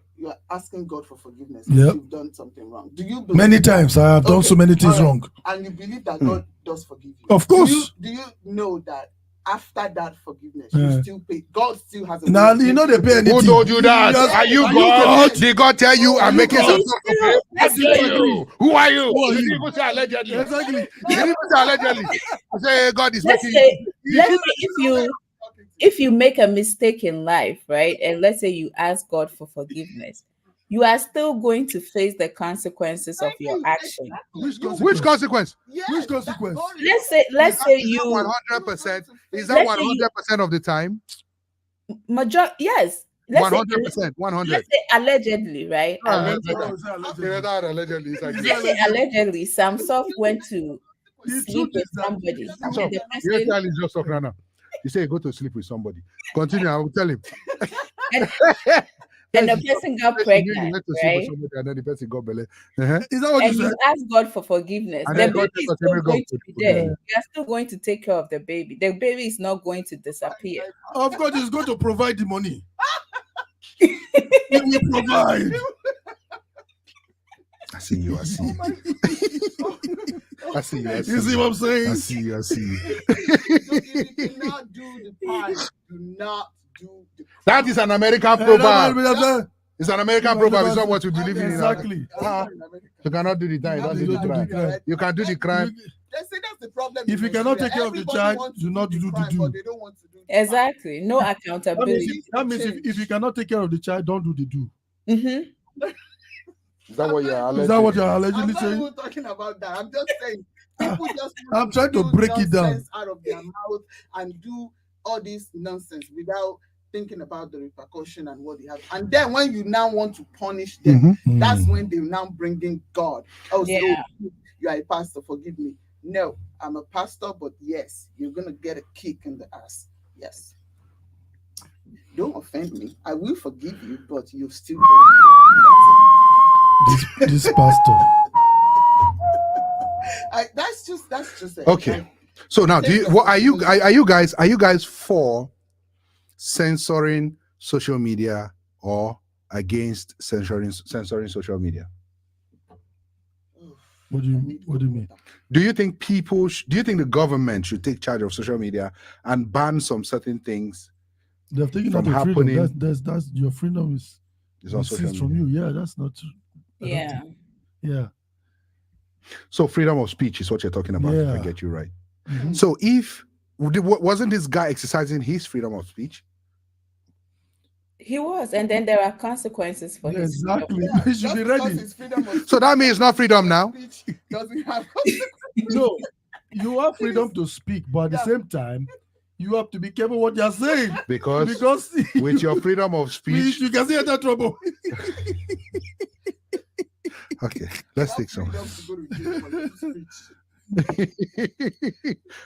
asking God for forgiveness, you've done something wrong. Do you believe many times I have done so many things wrong? And you believe that God does forgive you? Of course. Do you know that after that forgiveness, you still pay? God still has a. Now you know they pay anything. Who told you that? Are you God? Did God tell you I'm making some stuff okay? Who are you? People say allegedly. Exactly. People say allegedly. I say God is making let's say if you make a mistake in life, right? And let's say you ask God for forgiveness, you are still going to face the consequences of your action. Which Which consequence? Yes, Which that's consequence? horrible. Let's say Is that you 100%? Is that Let's say you- 100% of the time? yes. Let's say 100%. 100. let's say allegedly, right? Allegedly. Allegedly. It's like Let's say allegedly, Samsoft went to The sleep truth with is that- somebody. So, And the here's person, Charlie just talking right now. You say go to sleep with somebody. Continue. I will tell him. and the person got You pregnant, went to sleep with right? somebody and then the person got belly. Is that what And you you said? ask God for forgiveness. And The then God baby take is us still every going God to be to there. them. You are still going to take care of the baby. The baby is not going to disappear. Of course, he's going to provide the money. He will provide. I see you. I see you. I see you. I see You see what I'm saying? I see you. I see you. So if you cannot do the crime, do not do the crime. That is an American proverb. It's an American proverb. It's not what we believe in. Exactly. You cannot do the crime. Don't do the crime. You can do the crime. They say that's the problem. If you cannot take care of the Everybody child, wants do to not do the crime, do. but they don't want to do the crime. Exactly. No accountability. That means if you cannot take care of the child, don't do the do. Mm-hmm. Is that what you're alleging? Is that what you're I'm allegedly not saying? even talking about that. I'm just saying people just I'm trying to spew break it down. nonsense out of their mouth and do all this nonsense without thinking about the repercussion and what they have. And then when you now want to punish them, that's when they now bring in God. Oh, so Yeah. you are a pastor, forgive me. No, I'm a pastor, but yes, you're gonna get a kick in the ass. Yes. Don't offend me. I will forgive you, but you're still This pastor. that's just it. Okay. So now, are you guys for censoring social media or against censoring social media? What do you mean? Do you think do you think the government should take charge of social media and ban some certain things? They've taken From out the freedom. happening- That's your freedom is on social seized from media. you. Yeah, that's not true. Yeah. Yeah. So freedom of speech is what you're talking about, if I Yeah. get you right. Mhm. So wasn't this guy exercising his freedom of speech? He was, and then there are consequences for Yeah, his freedom. exactly. You should Just be because ready. it's freedom of So that means not freedom now. speech doesn't have No, you have freedom to speak, but at the same time, you have to be careful what you're saying. Because with your freedom of speech, you can see that trouble. okay, let's take some. freedom to go to jail for your speech.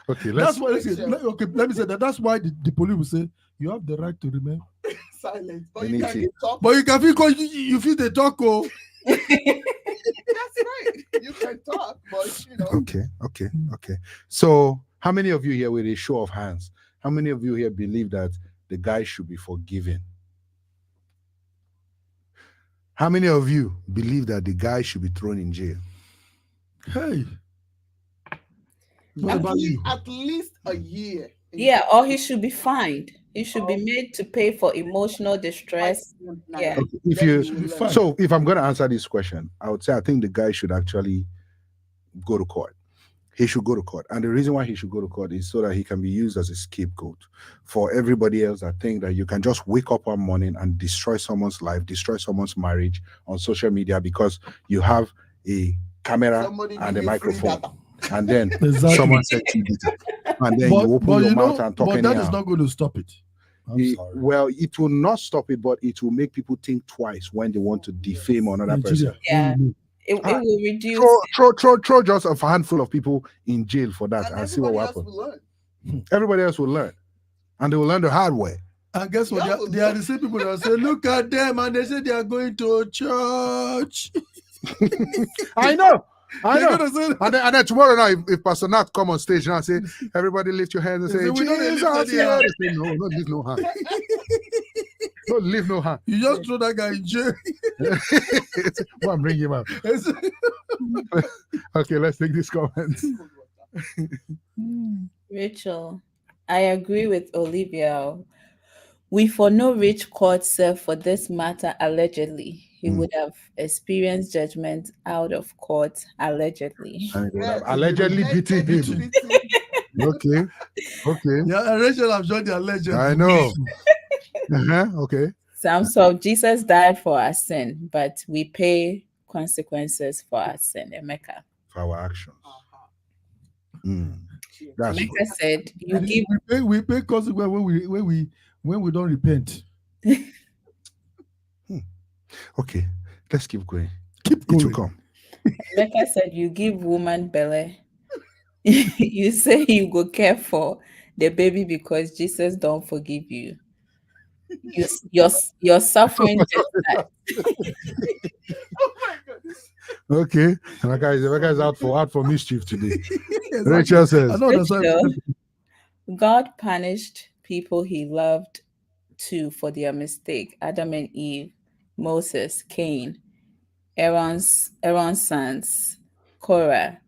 Okay, That's let's. why. Okay, let me say that. That's why the police will say you have the right to remain, Silence. But They you need can to. keep talking. but you can feel because you feel the talk. Oh, That's right. You can talk, but you know. Okay. So, how many of you here, with a show of hands, how many of you here believe that the guy should be forgiven? How many of you believe that the guy should be thrown in jail? hey. What about you? At least a year. Yeah, or he should be fined. He should be made to pay for emotional distress. Yeah. Okay, if I'm going to answer this question, I would say I think the guy should actually go to court. He should go to court, and the reason why he should go to court is so that he can be used as a scapegoat for everybody else that think that you can just wake up one morning and destroy someone's life, destroy someone's marriage on social media because you have a camera and a microphone, and then Exactly. someone said you did it, and then you open your mouth and talk but that anyhow. is not going to stop it. I'm sorry. Well, it will not stop it, but it will make people think twice when they want to defame another person. Nigeria. Yeah. Mm. It will reduce. Throw just a handful of people in jail for that and see what will happen. Everybody else will learn, and they will learn the hard way. And guess what? They are the same people that say, "Look at them," and they say they are going to church. I know. They're gonna say, And then tomorrow night, if Pastor Nat come on stage now and say, everybody lift your hands and They say, say, "We know they Jesus, lifted yeah." their They say, no, don't lift no hand. Don't lift no hand. you just throw that guy in jail. Go and bring him out. Okay, let's take this comment. Rachel, I agree with Olivia. We for no rich court serve for this matter allegedly. He would have experienced judgment out of court allegedly. And it would have allegedly beating him. Okay. Yeah, and Rachel have joined their legend. I know. Okay. Samsoft, Jesus died for our sin, but we pay consequences for our sin. Emeka. For our actions. Cheers. That's Emeka good. said, "You And give." we pay consequence when we don't repent. Okay, let's keep going. Keep It will going. come. Emeka said, "You give woman belly. You say you go care for the baby because Jesus don't forgive you. Your suffering just that." Oh my goodness. Okay, Emeka is out for mischief today. Exactly. Rachel I says, don't understand. Rachel, God punished people he loved too for their mistake. Adam and Eve, Moses, Cain, Aaron's sons, Korah,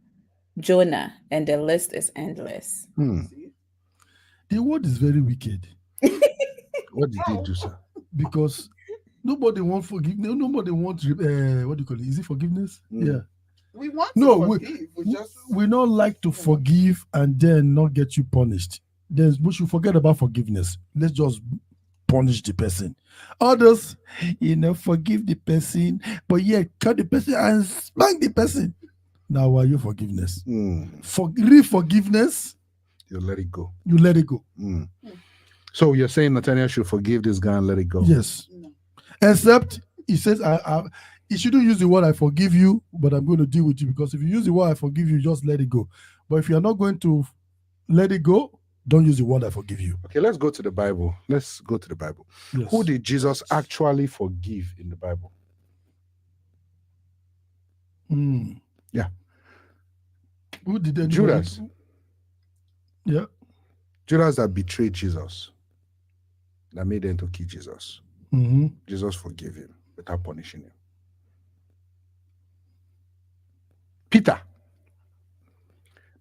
Jonah, and the list is endless. See? The word is very wicked what did he do, sir? because nobody wants forgiveness. Nobody wants what do you call it? Is it forgiveness? Yeah. We want No, to we- forgive. We just We not like to forgive and then not get you punished. Then we should forget about forgiveness. Let's just punish the person. Others, forgive the person, but yet cut the person and spank the person. Now, why you forgiveness? For real forgiveness, You let it go. you let it go. So you're saying Nathaniel should forgive this guy and let it go? Yes. Except he says, he shouldn't use the word "I forgive you," but I'm going to deal with you, because if you use the word "I forgive you," just let it go. But if you're not going to let it go, don't use the word "I forgive you." Okay, let's go to the Bible. Let's go to the Bible. Yes. Who did Jesus actually forgive in the Bible? Yeah. Who did anybody? Judas. Yeah. Judas that betrayed Jesus, that made them to kill Jesus. Jesus forgave him without punishing him. Peter,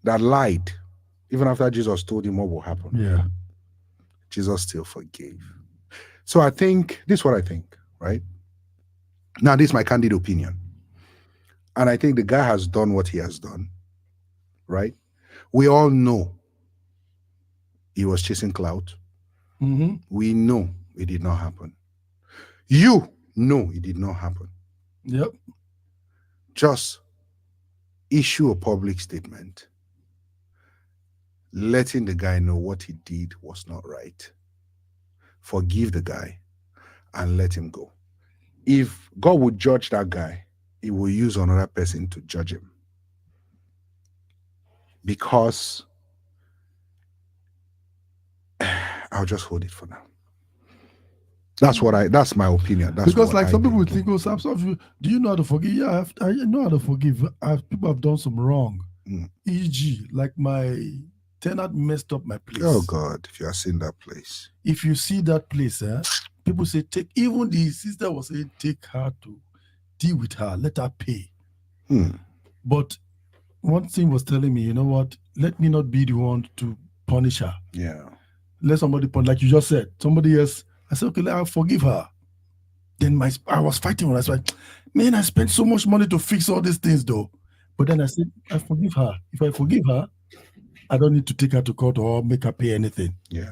that lied even after Jesus told him what will happen. Yeah. Jesus still forgave. So I think, this is what I think, right? Now, this is my candid opinion. And I think the guy has done what he has done, right? We all know he was chasing clout. We know it did not happen. You know it did not happen. Yep. Just issue a public statement letting the guy know what he did was not right. Forgive the guy and let him go. If God would judge that guy, he will use another person to judge him. Because I'll just hold it for now. That's my opinion. That's because what like I some people think. would think, "Oh, Samson, do you know how to forgive?" Yeah, I know how to forgive. People have done some wrong. E.g., like my tenant messed up my place. Oh God, if you are seeing that place. If you see that place, people say, even the sister was saying, take her to deal with her, let her pay. But one thing was telling me, you know what? Let me not be the one to punish her. Yeah. Let somebody punish, like you just said. Somebody else. I said, okay, I'll forgive her. Then I was fighting when I was like, man, I spent so much money to fix all these things though. But then I said, I forgive her. If I forgive her, I don't need to take her to court or make her pay anything. Yeah.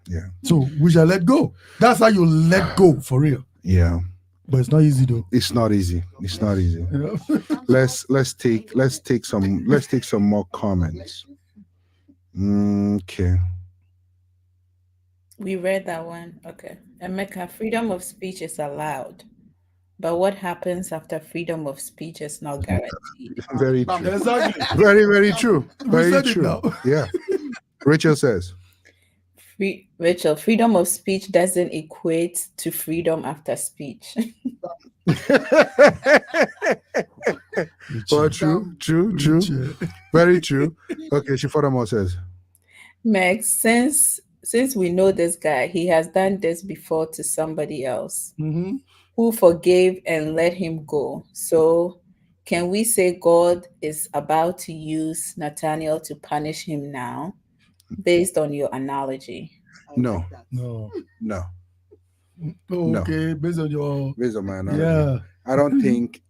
Yeah. So we shall let go. That's how you let go for real. Yeah. But it's not easy though. It's not easy. It's not easy. Let's take some more comments. Okay. We read that one. Okay. Emeka, freedom of speech is allowed. But what happens after freedom of speech is not guaranteed. Very true. Exactly. Very, very true. Very said it true. now. Yeah. Rachel says. Rachel, freedom of speech doesn't equate to freedom after speech. Well, true. Very true. Okay, she furthermore says. Meg, since we know this guy, he has done this before to somebody else who forgave and let him go. So can we say God is about to use Nathaniel to punish him now, based on your analogy? No. No. No. Okay, based on my analogy. Yeah. I don't think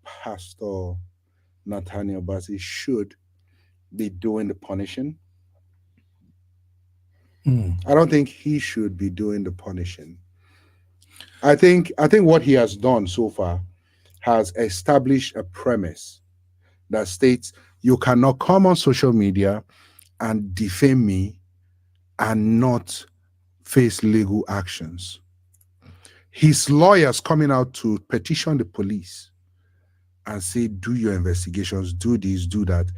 Pastor Nathaniel Bassi should be doing the punishing. I don't think he should be doing the punishing. I think what he has done so far has established a premise that states you cannot come on social media and defame me and not face legal actions. His lawyers coming out to petition the police and say, do your investigations, do this, do that.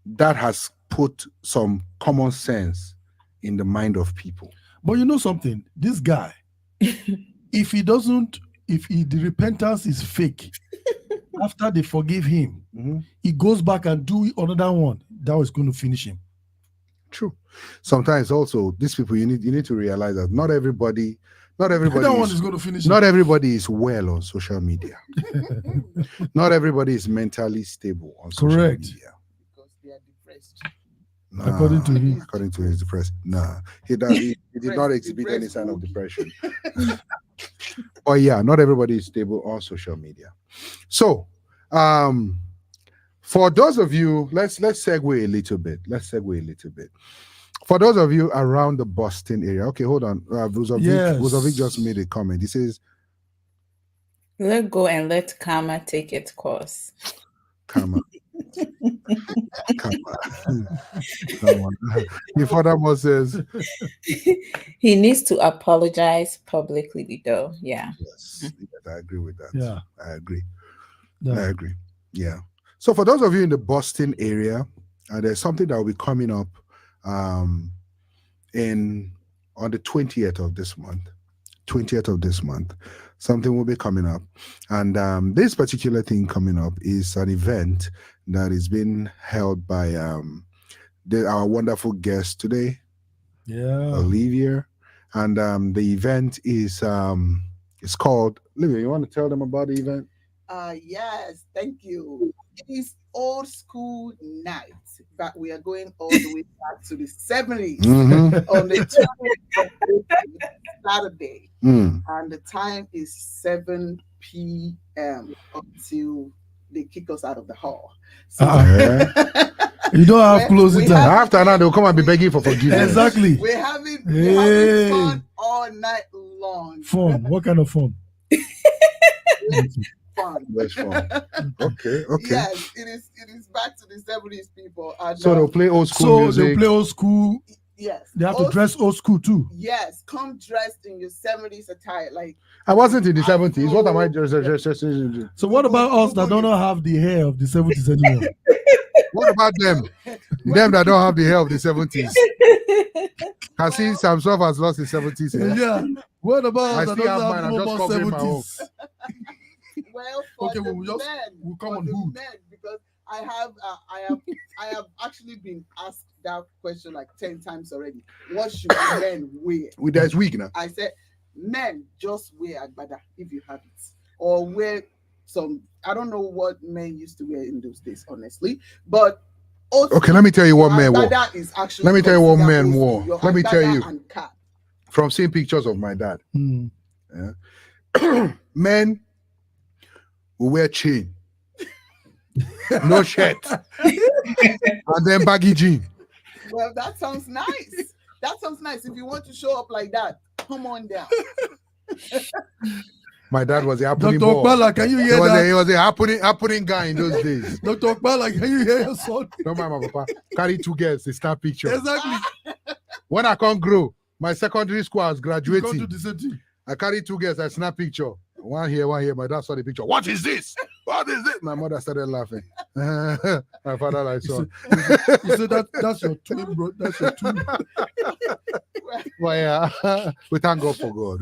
That has put some common sense in the mind of people. But you know something? This guy, if the repentance is fake, after they forgive him, he goes back and do another one. That was going to finish him. True. Sometimes also these people you need to realize that not everybody That one is going to finish not him. everybody is well on social media. Not everybody is mentally stable on social Correct. media. Because they are depressed. Nah, According to him. According to his depressed. Nah. He did not exhibit any sign of depression. But yeah, not everybody is stable on social media. So for those of you, let's segue a little bit. For those of you around the Boston area, okay, hold on. Vuzovic just made a comment. He says, Let go and let karma take its course. Karma. He furthermore says, He needs to apologize publicly, though. Yeah. yes, I agree with that. Yeah. I agree. Yeah. I agree. Yeah. So for those of you in the Boston area, there's something that will be coming up on the 20th of this month. Something will be coming up. And this particular thing coming up is an event that is being held by our wonderful guest today, Olivia. And the event is it's called, Olivia, you want to tell them about the event? Yes, thank you. It is old school night, but we are going all the way back to the 70s on the 20th of Saturday. And the time is 7 p.m. until they kick us out of the hall. So you don't have closing time. After that, they'll come and be begging for forgiveness. Exactly. We're having fun all night long. Fun. What kind of fun? Fun. That's fun. Okay. Yes, it is back to the 70s, people. And, So they'll play old school music. They'll play old school. Yes. They have to dress old school too. Yes, come dressed in your 70s attire. Like I wasn't in the 70s. What am I just? So what about us that don't have the hair of the 70s anymore? What about them? Them that don't have the hair of the 70s. I see Samsoft has lost his 70s hair. Yeah. What about I us that still have don't mine. have I'm no just more covering my own. 70s? well, for Okay, the we'll men, come for on the hood. men, because I have actually been asked that question like 10 times already. What should men wear? There's wig now. I said, men just wear agbada if you have it, or wear some. I don't know what men used to wear in those days, honestly, but. Okay, let me tell you what men wore. Let me tell you what men wore. Let me tell you. And cap. From seeing pictures of my dad. Yeah. Men will wear chain, no shirt, and then baggy jean. Well, that sounds nice. That sounds nice. If you want to show up like that, come on down. My dad was a happening Dr. boy. Okpala, can you hear that? He was a happening guy in those days. Dr. Okpala, can you hear your son? Don't mind my papa. Carry 2 girls, they snap picture. Exactly. When I can't grow, my secondary school, I was graduating. You can't do the same thing. I carry 2 girls, I snap picture. One here. My dad saw the picture. What is this? What is it? My mother started laughing. My father like son. You said that's your twin, bro. That's your twin. Well, yeah. We thank God for God.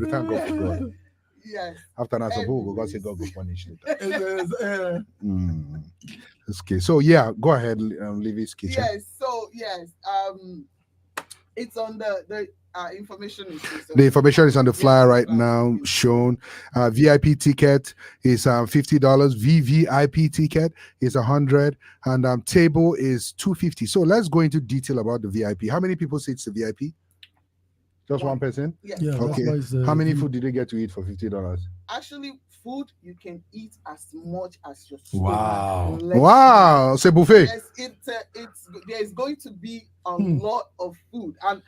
Yes. After that, so God say God will punish it. Okay. So yeah, go ahead, Livy's kitchen. Yes. So yes. It's on the information is the information is on the flyer right now shown. VIP ticket is $50. VVIP ticket is $100, and table is $250. So let's go into detail about the VIP. How many people sits the VIP? Just one person? Yes. Yeah, Okay. that's why How many food did they get to eat for $50? Actually, food you can eat as much as your Wow. Wow, c'est buffet. Yes, there's going to be a lot of food, and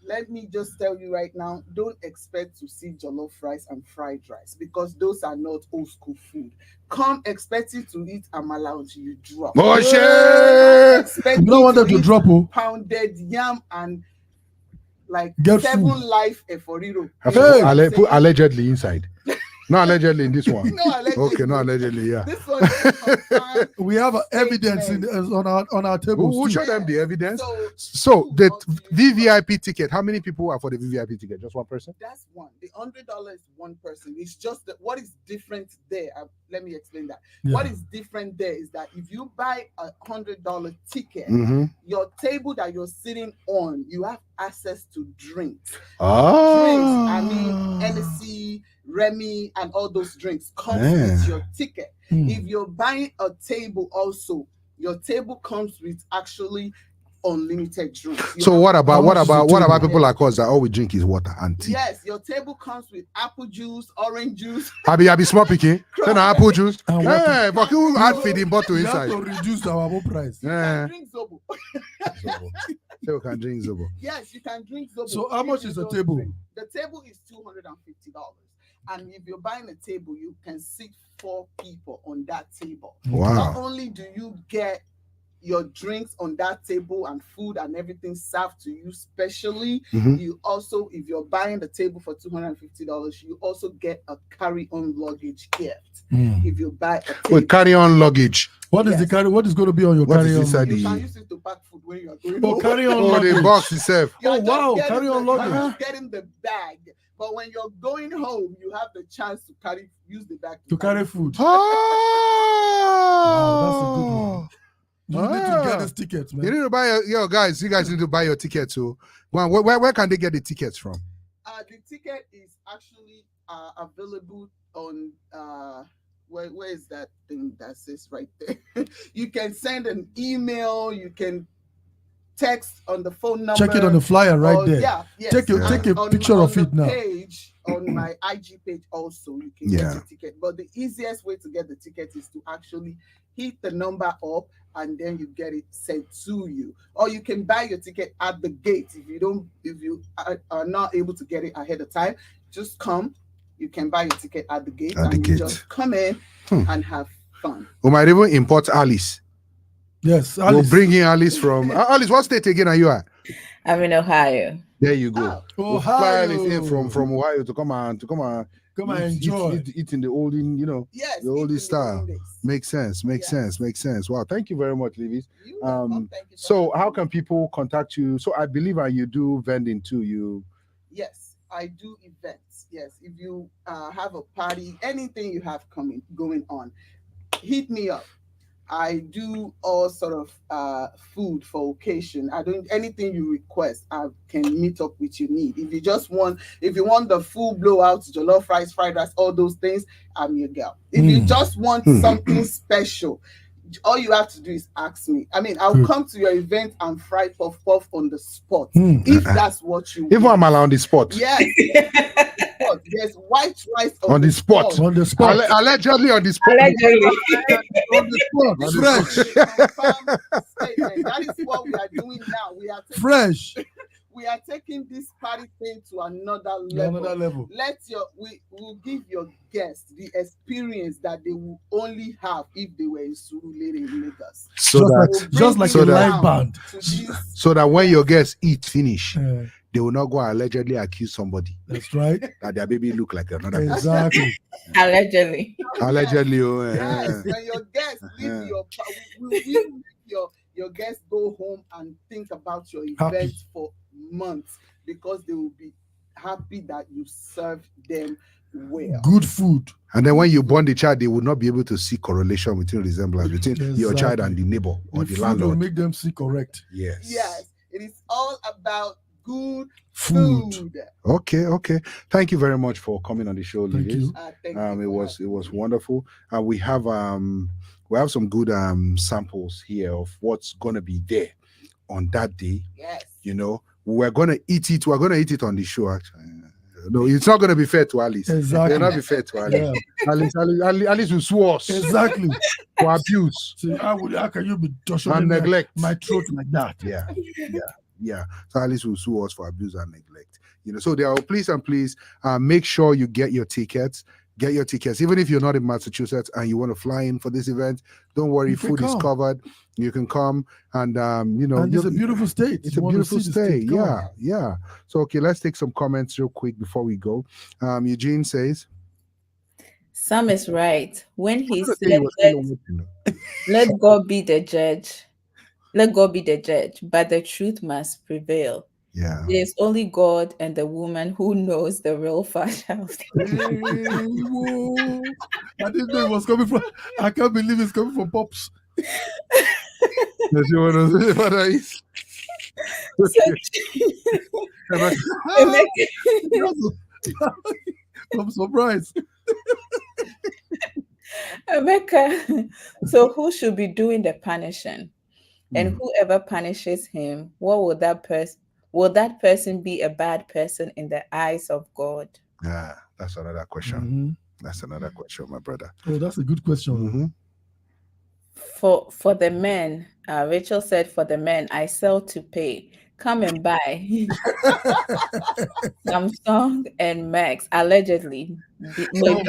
let me just tell you right now, don't expect to see jollof rice and fried rice because those are not old school food. Come expecting to eat amala until you drop. Oh shit! Expect You don't want them to eat drop, oh. pounded yam and like Get 7 food. life eforiro. Put allegedly inside. Not allegedly in this one. No, allegedly. Okay, not allegedly, yeah. This one is confirmed. We have evidence on our table. Who show them the evidence? So The VVIP ticket, how many people are for the VVIP ticket? Just one person? that's one. The $100 is one person. It's just that what is different there. Let me explain that. Yeah. What is different there is that if you buy a $100 ticket, Mm-hmm. your table that you're sitting on, you have access to drinks. Drinks, I mean, Hennessy, Remy, and all those drinks comes with your ticket. If you're buying a table also, your table comes with actually unlimited drinks. So what about people like us that all we drink is water and tea? Yes, your table comes with apple juice, orange juice. I be small picking. Then apple juice. And Hey, but you add feeding bottle We have inside. to reduce our own price. You can drink Zobo. So you can drink Zobo. Yes, you can drink Zobo. So how If much you is the don't table? drink. The table is $250. And if you're buying a table, you can sit 4 people on that table. Wow. Not only do you get your drinks on that table and food and everything served to you specially, you also, if you're buying the table for $250, you also get a carry-on luggage gift. If you buy a table. Wait, carry on luggage. What is the carry? What is going to be on your What is carry on? inside You can the use it to pack food when you are going Oh, home. carry on the luggage. box itself? You're Oh, just wow, getting carry on you're luggage. just getting the bag. But when you're going home, you have the chance to use the bag To carry food. Oh, Wow, that's a good one. You need to get this ticket, You man. need to buy you guys need to buy your tickets. So where can they get the tickets from? The ticket is actually available on where is that thing that says right there? You can send an email, you can text on the phone number. Check it on the flyer right there. Yeah, yes. Take a picture on of the it now. Page on my IG page also you can get the ticket. But the easiest way to get the ticket is to actually hit the number up and then you get it sent to you. Or you can buy your ticket at the gate. If you are not able to get it ahead of time, just come. You can buy your ticket at the gate you just come in and have fun. We might even import Alice. Yes, We'll Alice. bring in Alice from Alice. What state again are you at? I'm in Ohio. There you go. We'll fly Alice in Ohio. from Ohio to come and Come and enjoy. eat in the olden, Yes, the olden in style. olden days. Makes sense. Makes sense. Wow, thank you very much, Levis. You're welcome. Thank you So much. how can people contact you? So I believe you do vending too. You Yes, I do events. Yes, if you have a party, anything you have going on, hit me up. I do all sort of food for occasion. I don't anything you request, I can meet up with your need. If you want the full blowout, jollof rice, fried rice, all those things, I'm your girl. If you just want something special, all you have to do is ask me. I mean, I'll come to your event and fry puff puff on the spot if that's what you even want. I'm on the spot. Yes. There's white rice On the spot. On the spot. Allegedly on the spot. Allegedly. On the spot. Fresh. Confirmed statement. That is what we are doing now. Fresh. We are taking this party thing to another level. We will give your guests the experience that they will only have if they were in Surulere in Lagos. Just like a live band. So that when your guests eat finish, they will not go allegedly accuse somebody. That's right. That their baby look like another person. Exactly. Allegedly. Allegedly. Yes, when your guests leave we will make your guests go home and think about your event for months because they will be happy that you served them well. Good food. And then when you born the child, they will not be able to see correlation between resemblance between your child and the neighbor or the food landlord. will make them see correct. Yes. It is all about good food. Okay. Thank you very much for coming on the show, Thank ladies. you. It was wonderful. We have some good samples here of what's gonna be there on that day. Yes. We're gonna eat it. We're gonna eat it on the show. Actually, no, it's not gonna be fair to Alice. Exactly. It'll not be fair to Alice. Yeah. Alice will sue us. Exactly. For abuse. See, how can you be touching And neglect. my throat like that? Yeah. Yeah, so at least will sue us for abuse and neglect. So there are please make sure you get your tickets. Get your tickets, even if you're not in Massachusetts and you want to fly in for this event. Don't worry, food is covered. You can come, and and it's a beautiful state. It's a beautiful state. Yeah. So okay, let's take some comments real quick before we go. Eugene says, Sam is right when he said, let God be the judge. Let God be the judge, but the truth must prevail. Yeah. It is only God and the woman who knows the real father of the I didn't know it was coming from. I can't believe it's coming from Pops. Does you want to say what I is? I'm surprised. Emeka, so who should be doing the punishing? And whoever punishes him, what will that person? Will that person be a bad person in the eyes of God? Yeah, that's another question. That's another question, my brother. Oh, that's a good question. For the men, Rachel said, for the men, I sell to pay. Come and buy. Samsung and Max, allegedly. You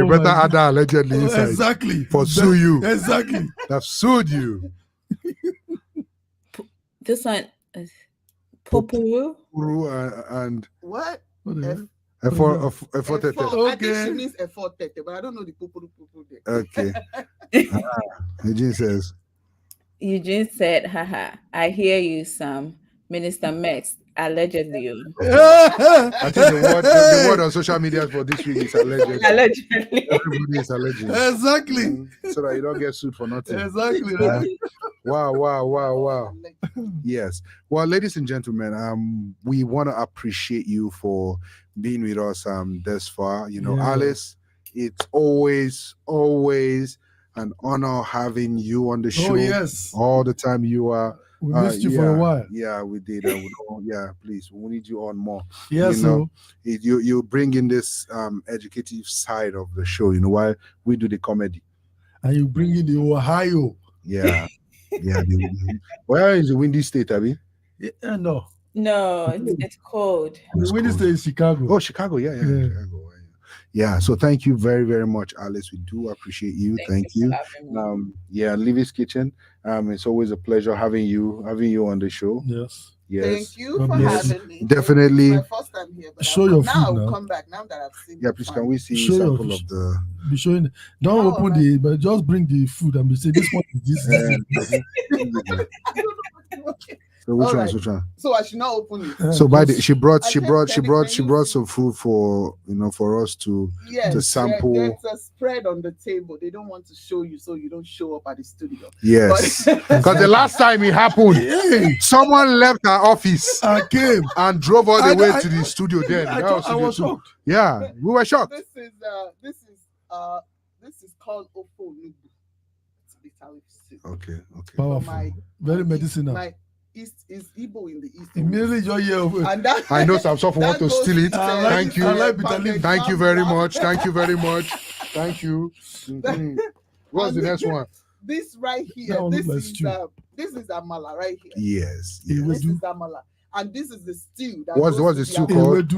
better add that allegedly inside. Exactly. For sue you. Exactly. They've sued you. This one is Popuru and what? F4. I think she means F4, but I don't know the Popuru there. Okay. Eugene said, haha, I hear you, Sam. Minister Max, allegedly. I think the word on social media for this week is allegedly. Allegedly. Everybody is allegedly. Exactly. So that you don't get sued for nothing. Exactly. Wow. Yes. Well, ladies and gentlemen, we want to appreciate you for being with us this far. Alice, it's always an honor having you on the show. Oh, yes. All the time you are. We missed you for a while. Yeah, we did. Please, we need you on more. Yes, you bring in this educative side of the show, while we do the comedy. And you bring in the Ohio. Yeah. Where is the windy state, Abby? Yeah, no, it's cold. The windy state is Chicago. Oh, Chicago, yeah. Chicago. Yeah, so thank you very, very much, Alice. We do appreciate you. Thank you. Livy's Kitchen. It's always a pleasure having you on the show. Yes. Thank you for having me. Definitely. It's my first time here, but show your now food I'll now. come back now that I've seen. Yeah, please. Can we see show sample of the? Be showing. Don't open the, but just bring the food and be say this one is this. So which one? So I should not open it. So she brought some food for for us to sample. There's a spread on the table. They don't want to show you so you don't show up at the studio. Yes, because the last time it happened, someone left our office and came and drove all the way to the studio. Then I was shocked. Yeah, we were shocked. This is called Ofo Nubu. It's bitter leaf soup. Okay. Powerful. Very medicinal. East is Igbo in the east. Immediately you're here. I know Samsoft want to steal it. Thank you. Thank you very much. Thank you. What's the next one? This right here. This is amala right here. Yes. This is amala, and this is the stew. What's the stew called?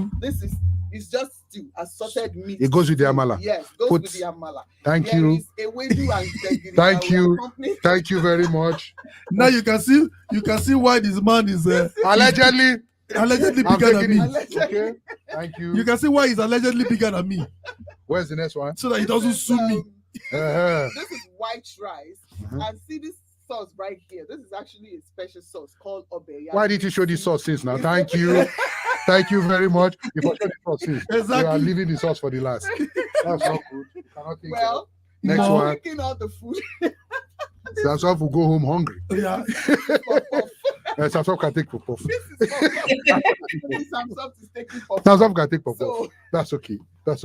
It's just stew, assorted meat. It goes with the amala. Yes, goes with the amala. Thank you. Thank you very much. Now you can see why this man is allegedly bigger than me. Okay. Thank you. You can see why he's allegedly bigger than me. Where's the next one? So that he doesn't sue me. This is white rice. And see this sauce right here. This is actually a special sauce called obeya. Why did you show this sauce since now? Thank you. Thank you very much. If I show the sauce since, exactly. You are leaving the sauce for the last. That's not good. You cannot think so. Next I'm one. taking out the food. Samsoft will go home hungry. Yeah. Samsoft can take puff. Samsoft is taking puff. Samsoft can take puff. So, that's okay. Yeah,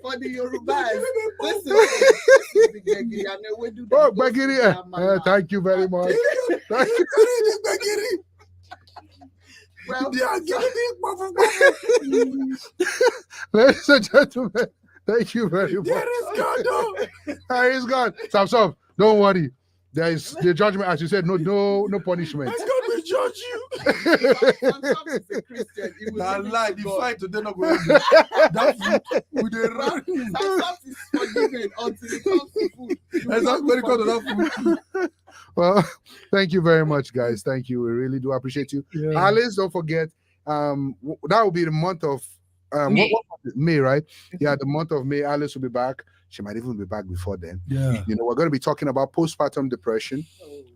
for the Yorubas, this is the Begiri. And we do that. Oh, Begiri. Thank you very much. Thank you. Begiri. Well, ladies and gentlemen, thank you very much. There is God. There is God. Samsoft, don't worry. There is the judgment, as you said, no punishment. And God will judge you. Samsoft is a Christian. He will Nah, leave it lie, to the God. fight today not going to that food with the run. Samsoft is forgiven until it comes to food. You will That's not not be very good forgiven. enough food. Well, thank you very much, guys. Thank you. We really do appreciate you. Yeah. Alice, don't forget, that will be the month of May. May, right? Yeah, the month of May. Alice will be back. She might even be back before then. Yeah. You know, we're going to be talking about postpartum depression,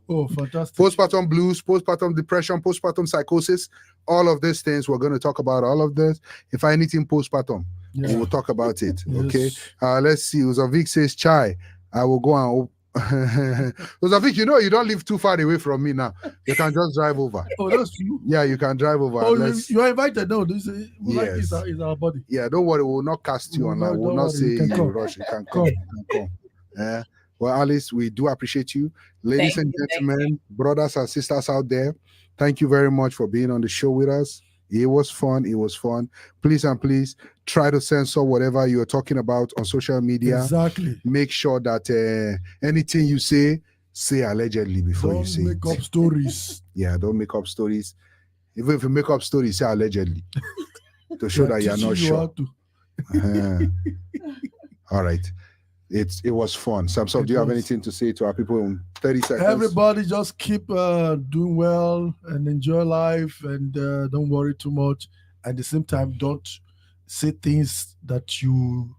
Oh, fantastic. postpartum blues, postpartum depression, postpartum psychosis, all of these things. We're going to talk about all of this. If anything postpartum, we will talk about it. Okay. Yes. Let's see. Uzavik says, Chai, I will go and Uzavik, you know, you don't live too far away from me now. You can just drive over. Oh, that's true. Yeah, you can drive over. Oh, you are invited. No, this is Yes. our body. Yeah, don't worry. We will not cast you online. We will not say you can you come. rush. You can come. You can come. Yeah. Well, Alice, we do appreciate you. Ladies Thank and you, thank gentlemen, brothers and sisters out there, thank you very much for being on the show with us. It was fun. It was fun. Please and please try to censor whatever you're talking about on social media. Exactly. Make sure that anything you say allegedly before you Don't say make it. up stories. Yeah, don't make up stories. Even if you make up stories, say allegedly to show that you're not teaching you how sure. to. All right. It was fun. Samsoft, do you have anything to say to our people in 30 seconds? Everybody just keep doing well and enjoy life, and don't worry too much. At the same time, don't say things that you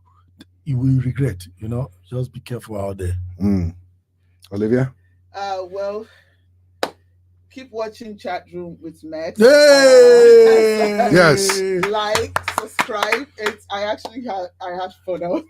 will regret. You know, just be careful out there. Olivia? Well, keep watching Chat Room with Max. Yay! Yes. Like, subscribe. I had fun.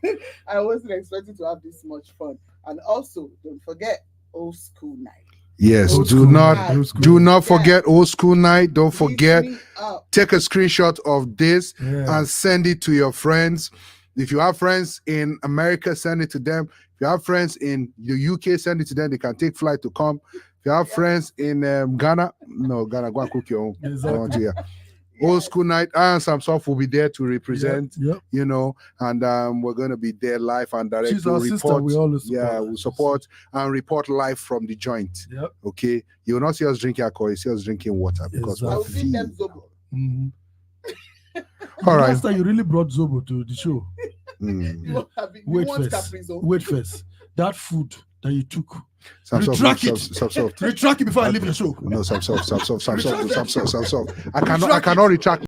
I wasn't expecting to have this much fun. And also, don't forget Old School Night. Yes, Old do school not night, old school do night. not forget Old School Night. Don't Lift forget, me up. take a screenshot of this Yeah. and send it to your friends. If you have friends in America, send it to them. If you have friends in the UK, send it to them. They can take flight to come. If you have friends in Ghana, go and cook your own. Exactly. Yeah. Old School Night, and Samsoft will be there to represent, Yep. you know, and we're going to be there live and direct She's to our report. sister. We always support Yeah, her. we'll support and report live from the joint. Yep. Okay, you will not see us drinking alcohol, you see us drinking water because Exactly. I we're will feed them feed. Zobo. All right. Last time you really brought Zobo to the show. You Wait want first. Capri-Sun? Wait first. That food that you took. Samsoft, Retract it. Samsoft. Retract it before I leave the show. No, Samsoft. I cannot retract